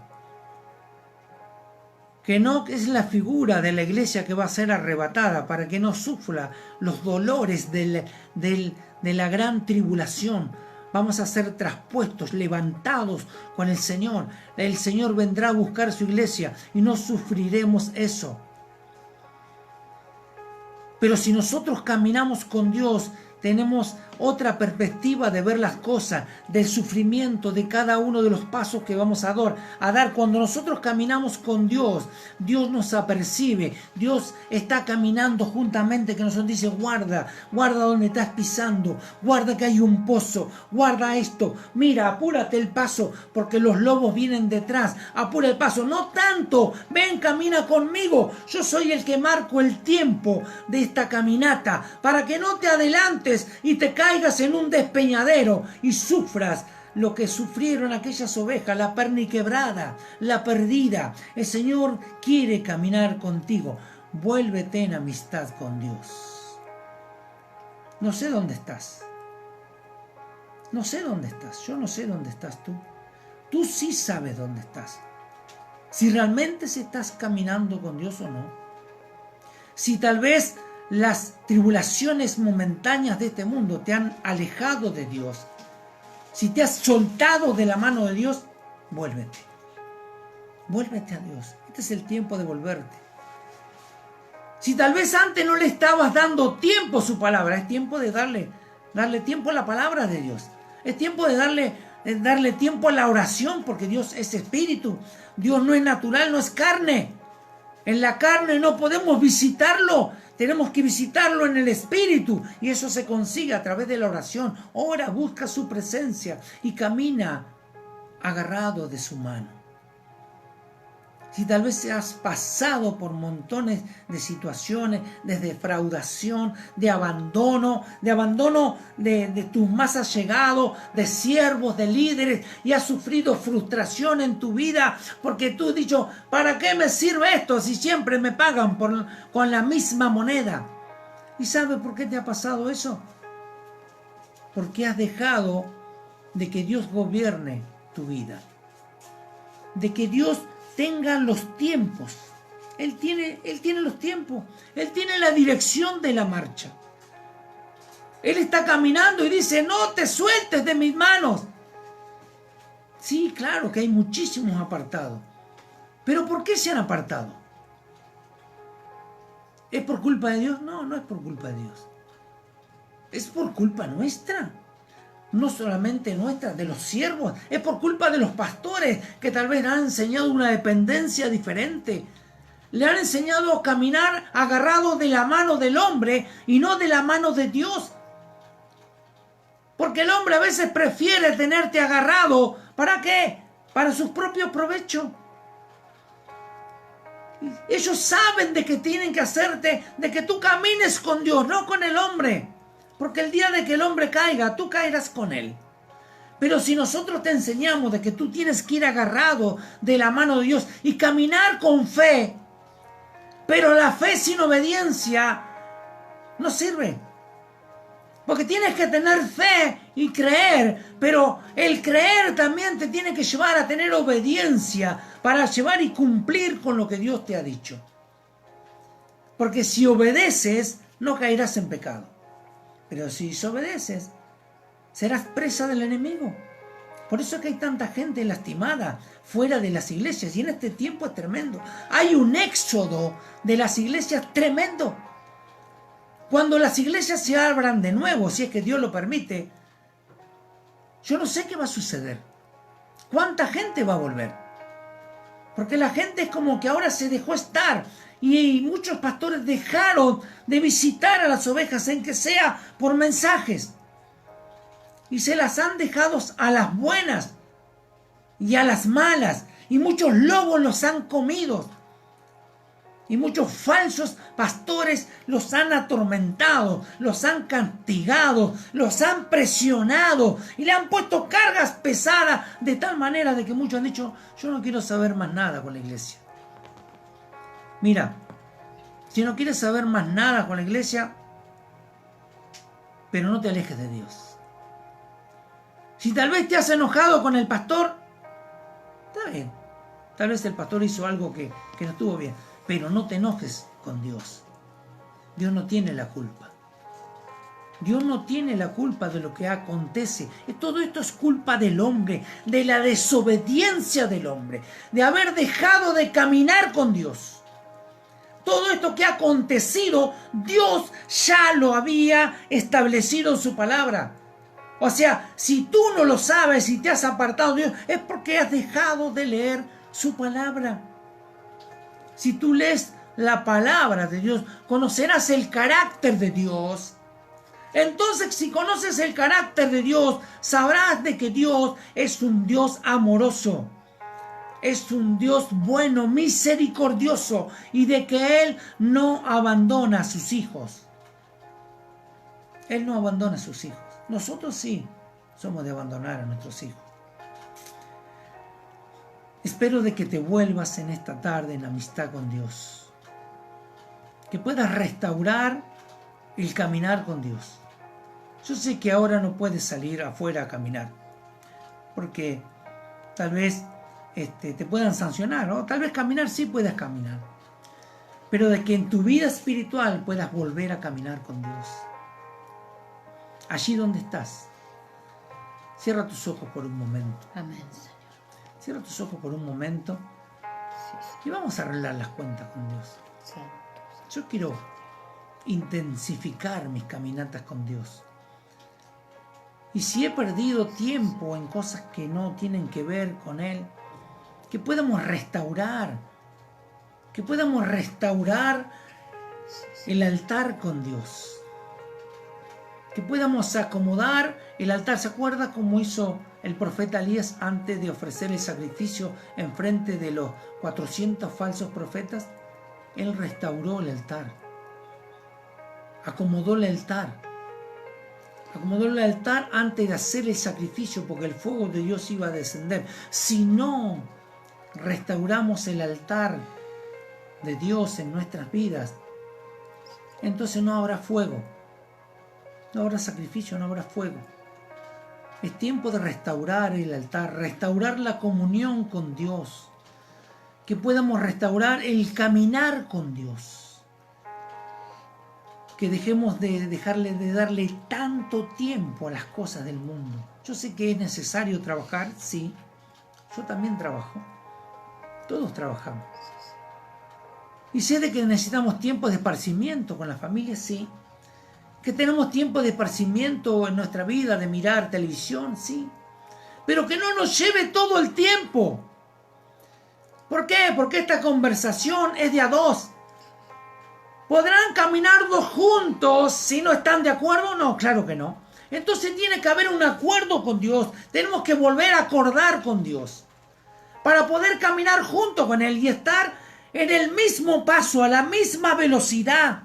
Que Enoc es la figura de la iglesia que va a ser arrebatada para que no sufra los dolores de la gran tribulación. Vamos a ser traspuestos, levantados con el Señor. El Señor vendrá a buscar su iglesia y no sufriremos eso. Pero si nosotros caminamos con Dios, tenemos otra perspectiva de ver las cosas, del sufrimiento, de cada uno de los pasos que vamos a dar. Cuando nosotros caminamos con Dios, Dios nos apercibe, Dios está caminando juntamente, que nos dice, guarda donde estás pisando, guarda que hay un pozo, guarda esto, mira, apúrate el paso, porque los lobos vienen detrás, apura el paso, no tanto, ven, camina conmigo, yo soy el que marco el tiempo de esta caminata, para que no te adelantes y te caigas en un despeñadero y sufras lo que sufrieron aquellas ovejas, la perniquebrada, la perdida. El Señor quiere caminar contigo. Vuélvete en amistad con Dios. No sé dónde estás. No sé dónde estás. Yo no sé dónde estás tú. Tú sí sabes dónde estás. Si realmente estás caminando con Dios o no. Si tal vez las tribulaciones momentáneas de este mundo te han alejado de Dios. Si te has soltado de la mano de Dios, vuélvete. Vuélvete a Dios. Este es el tiempo de volverte. Si tal vez antes no le estabas dando tiempo a su palabra, es tiempo de darle tiempo a la palabra de Dios. Es tiempo de darle tiempo a la oración, porque Dios es espíritu. Dios no es natural, no es carne. En la carne no podemos visitarlo. Tenemos que visitarlo en el espíritu. Y eso se consigue a través de la oración. Ora, busca su presencia y camina agarrado de su mano. Si tal vez has pasado por montones de situaciones, de defraudación, de abandono de tus más allegados, de siervos, de líderes, y has sufrido frustración en tu vida porque tú has dicho, ¿para qué me sirve esto si siempre me pagan con la misma moneda? ¿Y sabes por qué te ha pasado eso? Porque has dejado de que Dios gobierne tu vida, de que Dios tenga los tiempos. Él tiene los tiempos. Él tiene la dirección de la marcha. Él está caminando y dice, no te sueltes de mis manos. Sí, claro que hay muchísimos apartados. Pero ¿por qué se han apartado? ¿Es por culpa de Dios? No, no es por culpa de Dios. Es por culpa nuestra. No solamente nuestra, de los siervos, es por culpa de los pastores que tal vez han enseñado una dependencia diferente. Le han enseñado a caminar agarrado de la mano del hombre y no de la mano de Dios. Porque el hombre a veces prefiere tenerte agarrado. ¿Para qué? Para sus propios provechos. Ellos saben de que tienen que hacerte, de que tú camines con Dios, no con el hombre. Porque el día de que el hombre caiga, tú caerás con él. Pero si nosotros te enseñamos de que tú tienes que ir agarrado de la mano de Dios y caminar con fe, pero la fe sin obediencia no sirve. Porque tienes que tener fe y creer, pero el creer también te tiene que llevar a tener obediencia para llevar y cumplir con lo que Dios te ha dicho. Porque si obedeces, no caerás en pecado. Pero si desobedeces, serás presa del enemigo. Por eso es que hay tanta gente lastimada fuera de las iglesias. Y en este tiempo es tremendo. Hay un éxodo de las iglesias tremendo. Cuando las iglesias se abran de nuevo, si es que Dios lo permite, yo no sé qué va a suceder. ¿Cuánta gente va a volver? Porque la gente es como que ahora se dejó estar. Y muchos pastores dejaron de visitar a las ovejas, en que sea por mensajes. Y se las han dejado a las buenas y a las malas. Y muchos lobos los han comido. Y muchos falsos pastores los han atormentado, los han castigado, los han presionado y le han puesto cargas pesadas de tal manera de que muchos han dicho: yo no quiero saber más nada con la iglesia. Mira, si no quieres saber más nada con la iglesia, pero no te alejes de Dios. Si tal vez te has enojado con el pastor, está bien. Tal vez el pastor hizo algo que no estuvo bien. Pero no te enojes con Dios. Dios no tiene la culpa. Dios no tiene la culpa de lo que acontece. Todo esto es culpa del hombre, de la desobediencia del hombre, de haber dejado de caminar con Dios. Todo esto que ha acontecido, Dios ya lo había establecido en su palabra. O sea, si tú no lo sabes y te has apartado de Dios, es porque has dejado de leer su palabra. Si tú lees la palabra de Dios, conocerás el carácter de Dios. Entonces, si conoces el carácter de Dios, sabrás de que Dios es un Dios amoroso. Es un Dios bueno, misericordioso, y de que Él no abandona a sus hijos. Él no abandona a sus hijos. Nosotros sí somos de abandonar a nuestros hijos. Espero de que te vuelvas en esta tarde en amistad con Dios. Que puedas restaurar el caminar con Dios. Yo sé que ahora no puedes salir afuera a caminar, porque tal vez te puedan sancionar, o tal vez caminar sí puedas caminar. Pero de que en tu vida espiritual puedas volver a caminar con Dios. Allí donde estás. Cierra tus ojos por un momento. Amén, Señor. Cierra tus ojos por un momento y vamos a arreglar las cuentas con Dios. Yo quiero intensificar mis caminatas con Dios. Y si he perdido tiempo en cosas que no tienen que ver con Él, que podamos restaurar. Que podamos restaurar el altar con Dios. Que podamos acomodar el altar. ¿Se acuerda cómo hizo el profeta Elías antes de ofrecer el sacrificio en frente de los 400 falsos profetas? Él restauró el altar. Acomodó el altar. Acomodó el altar antes de hacer el sacrificio, porque el fuego de Dios iba a descender. Si no restauramos el altar de Dios en nuestras vidas, entonces no habrá fuego. No habrá sacrificio, no habrá fuego. Es tiempo de restaurar el altar, restaurar la comunión con Dios. Que podamos restaurar el caminar con Dios. Que dejemos de darle tanto tiempo a las cosas del mundo. Yo sé que es necesario trabajar, sí. Yo también trabajo. Todos trabajamos. Y sé de que necesitamos tiempo de esparcimiento con la familia, sí. Que tenemos tiempo de esparcimiento en nuestra vida, de mirar televisión, sí. Pero que no nos lleve todo el tiempo. ¿Por qué? Porque esta conversación es de a dos. ¿Podrán caminar dos juntos si no están de acuerdo? No, claro que no. Entonces tiene que haber un acuerdo con Dios. Tenemos que volver a acordar con Dios. Para poder caminar junto con Él y estar en el mismo paso, a la misma velocidad.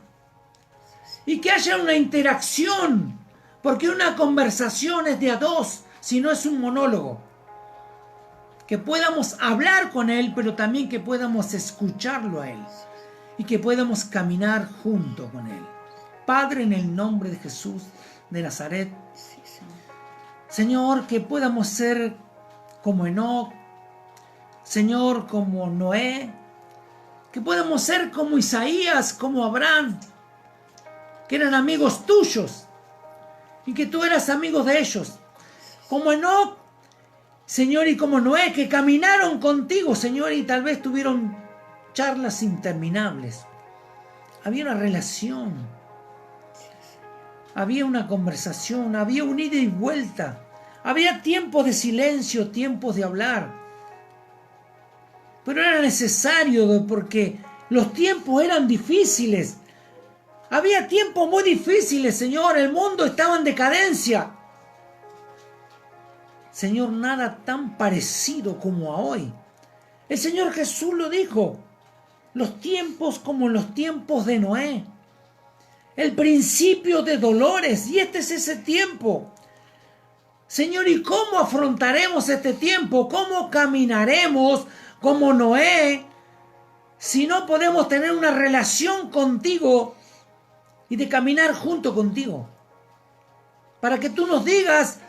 Y que haya una interacción, porque una conversación es de a dos, si no es un monólogo. Que podamos hablar con Él, pero también que podamos escucharlo a Él. Y que podamos caminar junto con Él. Padre, en el nombre de Jesús de Nazaret, Señor, que podamos ser como Enoc, Señor, como Noé, que podamos ser como Isaías, como Abraham, que eran amigos tuyos y que tú eras amigos de ellos, como Enoc, Señor, y como Noé, que caminaron contigo, Señor, y tal vez tuvieron charlas interminables. Había una relación, había una conversación, había un ida y vuelta, había tiempos de silencio, tiempos de hablar, pero era necesario porque Los tiempos eran difíciles. Había tiempos muy difíciles, Señor. El mundo estaba en decadencia. Señor, nada tan parecido como a hoy. El Señor Jesús lo dijo. Los tiempos como los tiempos de Noé. El principio de dolores. Y este es ese tiempo. Señor, ¿y cómo afrontaremos este tiempo? ¿Cómo caminaremos como Noé si no podemos tener una relación contigo y de caminar junto contigo? Para que tú nos digas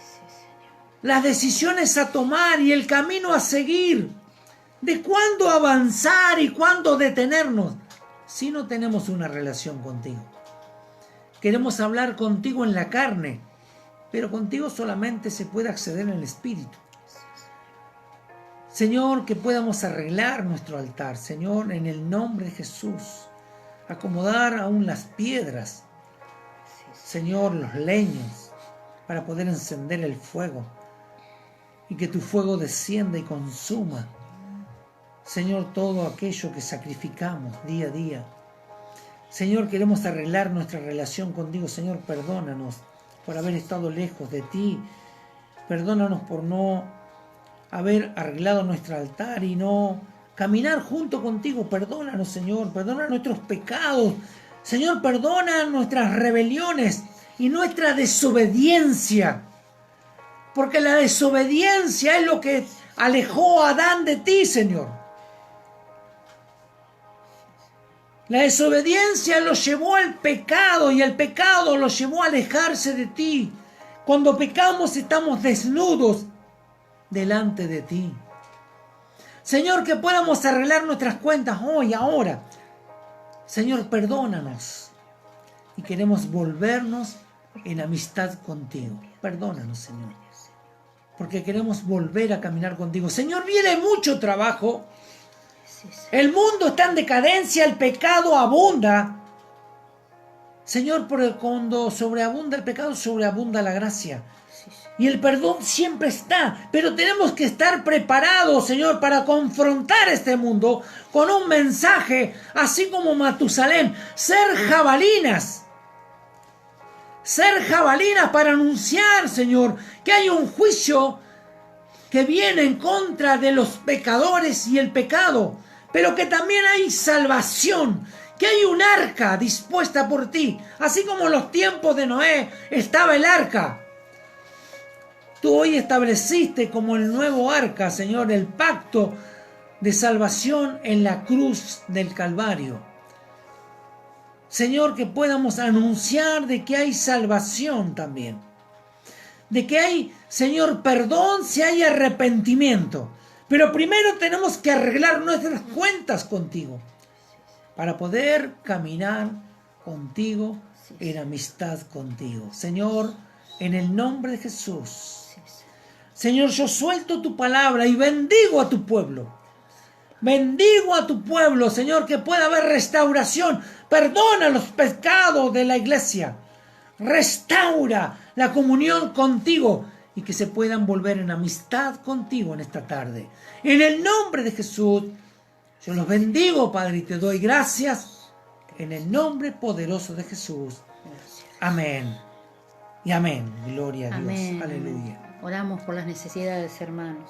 las decisiones a tomar y el camino a seguir, de cuándo avanzar y cuándo detenernos, si no tenemos una relación contigo. Queremos hablar contigo en la carne, pero contigo solamente se puede acceder en el Espíritu. Señor, que podamos arreglar nuestro altar, Señor, en el nombre de Jesús. Acomodar aún las piedras, Señor, los leños, para poder encender el fuego. Y que tu fuego descienda y consuma, Señor, todo aquello que sacrificamos día a día. Señor, queremos arreglar nuestra relación contigo. Señor, perdónanos por haber estado lejos de ti. Perdónanos por no haber arreglado nuestro altar y no caminar junto contigo. Perdónanos, Señor. Perdona nuestros pecados. Señor, perdona nuestras rebeliones y nuestra desobediencia. Porque la desobediencia es lo que alejó a Adán de ti, Señor. La desobediencia lo llevó al pecado y el pecado lo llevó a alejarse de ti. Cuando pecamos estamos desnudos delante de ti. Señor, que podamos arreglar nuestras cuentas hoy, ahora. Señor, perdónanos. Y queremos volvernos en amistad contigo. Perdónanos, Señor. Porque queremos volver a caminar contigo. Señor, viene mucho trabajo. El mundo está en decadencia, el pecado abunda. Señor, porque cuando sobreabunda el pecado, sobreabunda la gracia. Y el perdón siempre está. Pero tenemos que estar preparados, Señor, para confrontar este mundo con un mensaje, así como Matusalén. Ser jabalinas. Ser jabalinas para anunciar, Señor, que hay un juicio que viene en contra de los pecadores y el pecado. Pero que también hay salvación, que hay un arca dispuesta por ti. Así como en los tiempos de Noé estaba el arca. Tú hoy estableciste como el nuevo arca, Señor, el pacto de salvación en la cruz del Calvario. Señor, que podamos anunciar de que hay salvación también. De que hay, Señor, perdón si hay arrepentimiento. Pero primero tenemos que arreglar nuestras cuentas contigo para poder caminar contigo en amistad contigo. Señor, en el nombre de Jesús. Señor, yo suelto tu palabra y bendigo a tu pueblo. Bendigo a tu pueblo, Señor, que pueda haber restauración. Perdona los pecados de la iglesia. Restaura la comunión contigo. Y que se puedan volver en amistad contigo en esta tarde. En el nombre de Jesús, yo los bendigo, Padre, y te doy gracias. En el nombre poderoso de Jesús. Amén. Y amén. Gloria a Dios. Amén. Aleluya. Oramos por las necesidades, hermanos.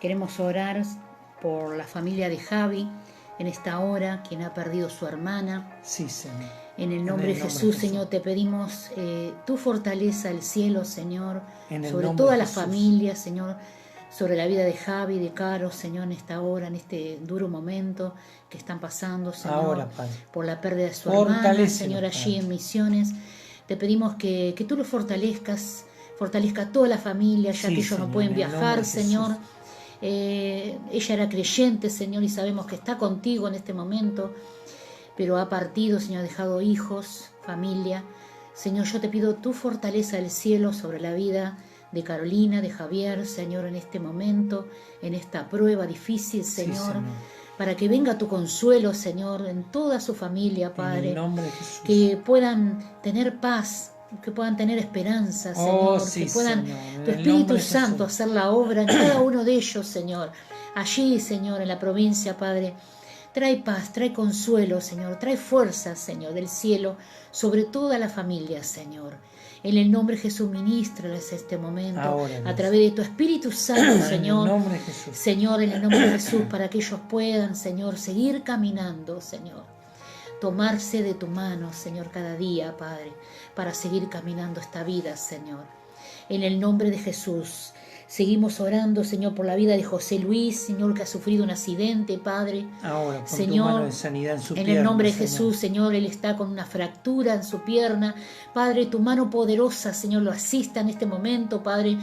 Queremos orar por la familia de Javi en esta hora, quien ha perdido su hermana. Sí, Señor. En el nombre de Jesús, Señor, te pedimos tu fortaleza al cielo, Señor, sobre toda la familia, Señor, sobre la vida de Javi, de Caro, Señor, en esta hora, en este duro momento que están pasando, Señor, ahora, Padre, por la pérdida de su hermana, Señor, allí en Misiones. Te pedimos que tú lo fortalezca a toda la familia, ya que ellos Señor, no pueden viajar, Señor. Ella era creyente, Señor, y sabemos que está contigo en este momento, pero ha partido, Señor, ha dejado hijos, familia. Señor, yo te pido tu fortaleza del cielo sobre la vida de Carolina, de Javier, Señor, en este momento, en esta prueba difícil, Señor, para que venga tu consuelo, Señor, en toda su familia, Padre, en el nombre de Jesús. Que puedan tener paz, que puedan tener esperanza, Señor, que puedan, tu Espíritu Santo, hacer la obra en cada uno de ellos, Señor. Allí, Señor, en la provincia, Padre, Trae paz, trae consuelo, Señor. Trae fuerza, Señor, del cielo sobre toda la familia, Señor. En el nombre de Jesús, ministrales este momento Ahora, a través de tu Espíritu Santo, Señor. En el nombre de Jesús. Señor, en el nombre de Jesús, para que ellos puedan, Señor, seguir caminando, Señor. Tomarse de tu mano, Señor, cada día, Padre, para seguir caminando esta vida, Señor. En el nombre de Jesús. Seguimos orando, Señor, por la vida de José Luis, Señor, que ha sufrido un accidente, Padre. Ahora, pon Señor, tu mano de sanidad en su en pierna, el nombre de Señor. Jesús, Señor, él está con una fractura en su pierna. Padre, tu mano poderosa, Señor, lo asista en este momento, Padre.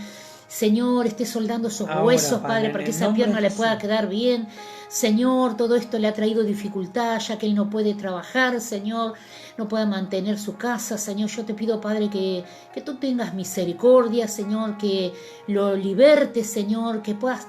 Señor, esté soldando esos Ahora, huesos, Padre, Padre, en para que el esa nombre pierna de le Jesús. pueda quedar bien. Señor, todo esto le ha traído dificultad, ya que él no puede trabajar, Señor, no puede mantener su casa. Señor, yo te pido, Padre, que tú tengas misericordia, Señor, que lo libertes, Señor, que puedas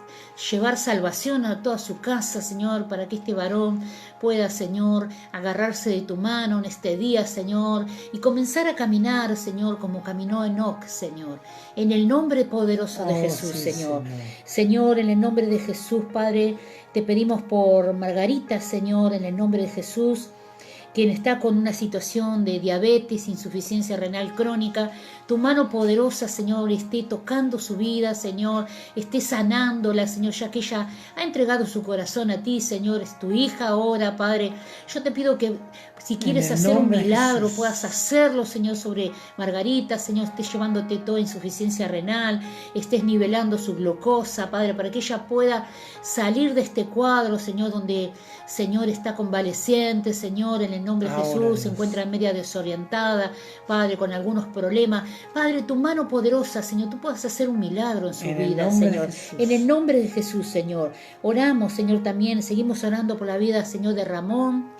llevar salvación a toda su casa, Señor, para que este varón pueda, Señor, agarrarse de tu mano en este día, Señor, y comenzar a caminar, Señor, como caminó Enoc, Señor, en el nombre poderoso de Jesús, sí, Señor. Señor. Señor, en el nombre de Jesús, Padre, te pedimos por Margarita, Señor, en el nombre de Jesús, quien está con una situación de diabetes, insuficiencia renal crónica. Tu mano poderosa, Señor, esté tocando su vida, Señor, esté sanándola, Señor, ya que ella ha entregado su corazón a ti, Señor, es tu hija ahora, Padre. Yo te pido que si quieres hacer un milagro, puedas hacerlo, Señor, sobre Margarita, Señor, estés llevándote toda insuficiencia renal, estés nivelando su glucosa, Padre, para que ella pueda salir de este cuadro, Señor, donde, Señor, está convaleciente, Señor, en el nombre de Jesús, se encuentra media desorientada, Padre, con algunos problemas. Padre, tu mano poderosa, Señor, tú puedas hacer un milagro en su vida, Señor. En el nombre de Jesús, Señor. Oramos, Señor, también, seguimos orando por la vida, Señor, de Ramón.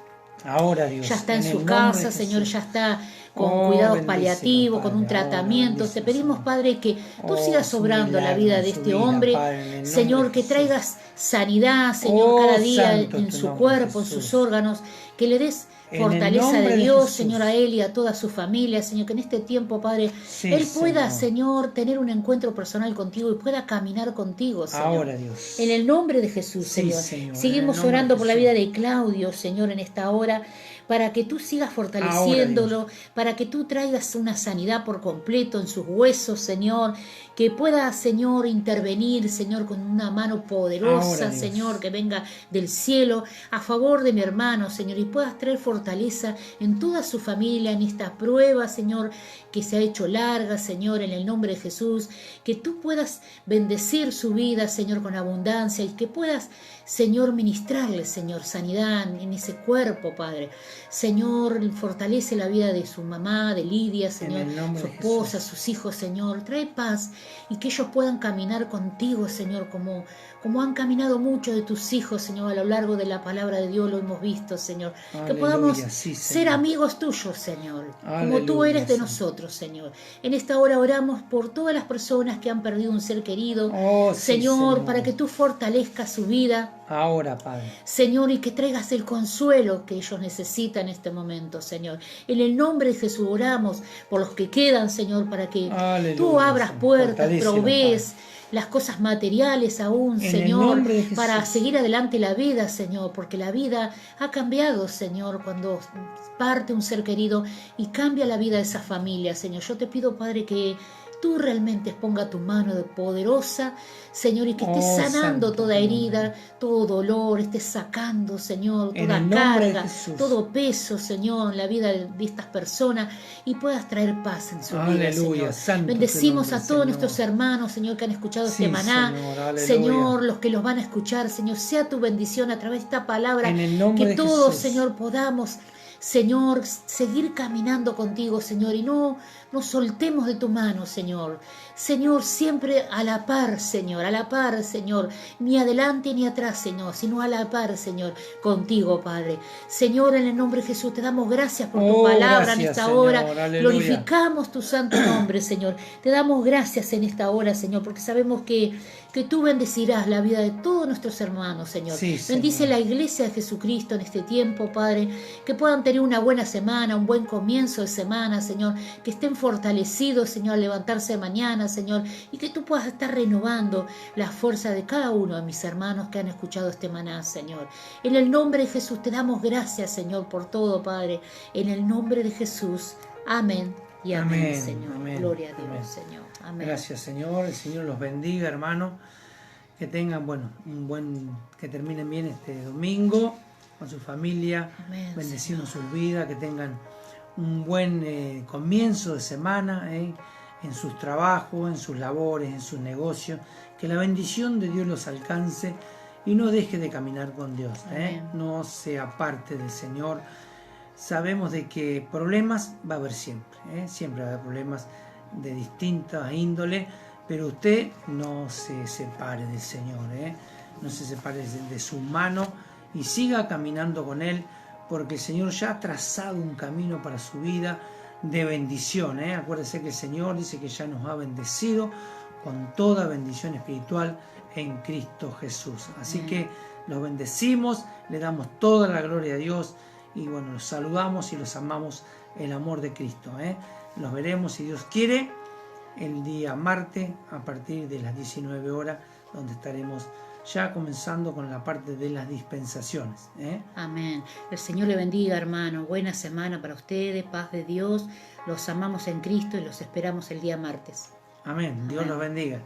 Ahora, Dios. Ya está en su casa, Señor, ya está con cuidados paliativos, con un tratamiento. Te pedimos, Padre, que tú sigas obrando la vida de este hombre, Señor, que traigas sanidad, Señor, cada día en su cuerpo, en sus órganos, que le des fortaleza de Dios, Señor, a él y a toda su familia, Señor, que en este tiempo, Padre, él pueda, Señor, tener un encuentro personal contigo y pueda caminar contigo, Señor. Ahora, Dios. En el nombre de Jesús, Señor. Seguimos orando por la vida de Claudio, Señor, en esta hora, para que tú sigas fortaleciéndolo, para que tú traigas una sanidad por completo en sus huesos, Señor, que pueda, Señor, intervenir, Señor, con una mano poderosa, Ahora, Señor, que venga del cielo a favor de mi hermano, Señor, y puedas traer fortaleza en toda su familia, en esta prueba, Señor, que se ha hecho larga, Señor, en el nombre de Jesús, que tú puedas bendecir su vida, Señor, con abundancia, y que puedas, Señor, ministrarle, Señor, sanidad en ese cuerpo, Padre. Señor, fortalece la vida de su mamá, de Lidia, Señor, su esposa, sus hijos, Señor. Trae paz y que ellos puedan caminar contigo, Señor, como han caminado muchos de tus hijos, Señor, a lo largo de la palabra de Dios, lo hemos visto, Señor. Aleluya, que podamos sí, ser amigos tuyos, Señor, Aleluya, como tú eres de Señor. nosotros, Señor. En esta hora oramos por todas las personas que han perdido un ser querido, Señor, Señor, para que tú fortalezcas su vida. Ahora, Padre. Señor, y que traigas el consuelo que ellos necesitan en este momento, Señor. En el nombre de Jesús oramos por los que quedan, Señor, para que Aleluya, tú abras Señor. puertas, Fortalécelo, provees las cosas materiales aún, En el Señor, nombre de Jesús. para seguir adelante la vida, Señor, porque la vida ha cambiado, Señor, cuando parte un ser querido y cambia la vida de esa familia, Señor. Yo te pido, Padre, que tú realmente ponga tu mano de poderosa, Señor, y que estés sanando Santo, toda herida, todo dolor, estés sacando, Señor, En toda el nombre de carga, Jesús. todo peso, Señor, en la vida de estas personas y puedas traer paz en su vida, Aleluya, Señor. santo Bendecimos tu nombre, a todos Señor. nuestros hermanos, Señor, que han escuchado Sí, este maná. Señor, aleluya. Señor, los que los van a escuchar, Señor, sea tu bendición a través de esta palabra, En el nombre que de todos, Jesús. Señor, podamos, Señor, seguir caminando contigo, Señor, y no nos soltemos de tu mano, Señor. Señor, siempre a la par, Señor, a la par, Señor, ni adelante ni atrás, Señor, sino a la par, Señor, contigo, Padre. Señor, en el nombre de Jesús, te damos gracias por tu palabra en gracias, esta Señor, hora. aleluya. Glorificamos tu santo nombre, Señor. Te damos gracias en esta hora, Señor, porque sabemos que que tú bendecirás la vida de todos nuestros hermanos, Señor. Sí, Bendice Señor. la iglesia de Jesucristo en este tiempo, Padre, que puedan tener una buena semana, un buen comienzo de semana, Señor, que estén fortalecidos, Señor, al levantarse mañana, Señor, y que tú puedas estar renovando la fuerza de cada uno de mis hermanos que han escuchado este maná, Señor. En el nombre de Jesús te damos gracias, Señor, por todo, Padre. En el nombre de Jesús. Amén. Y amén, Amén, Señor. amén, Gloria a Dios, amén. Señor. Amén. Gracias, Señor. El Señor los bendiga, hermano. Que tengan, que terminen bien este domingo con su familia, Amén, bendeciendo sus vidas, que tengan un buen comienzo de semana en sus trabajos, en sus labores, en sus negocios. Que la bendición de Dios los alcance y no deje de caminar con Dios. No se aparte del Señor. Sabemos de que problemas va a haber siempre. Siempre va a haber problemas de distintas índole, pero usted no se separe del Señor, no se separe de su mano y siga caminando con Él, porque el Señor ya ha trazado un camino para su vida de bendición. Acuérdese que el Señor dice que ya nos ha bendecido con toda bendición espiritual en Cristo Jesús. Así que los bendecimos, le damos toda la gloria a Dios y bueno, los saludamos y los amamos el amor de Cristo. Los veremos, si Dios quiere, el día martes a partir de las 19 horas, donde estaremos ya comenzando con la parte de las dispensaciones. Amén. El Señor le bendiga, hermano. Buena semana para ustedes, paz de Dios. Los amamos en Cristo y los esperamos el día martes. Amén. Dios Amén. los bendiga.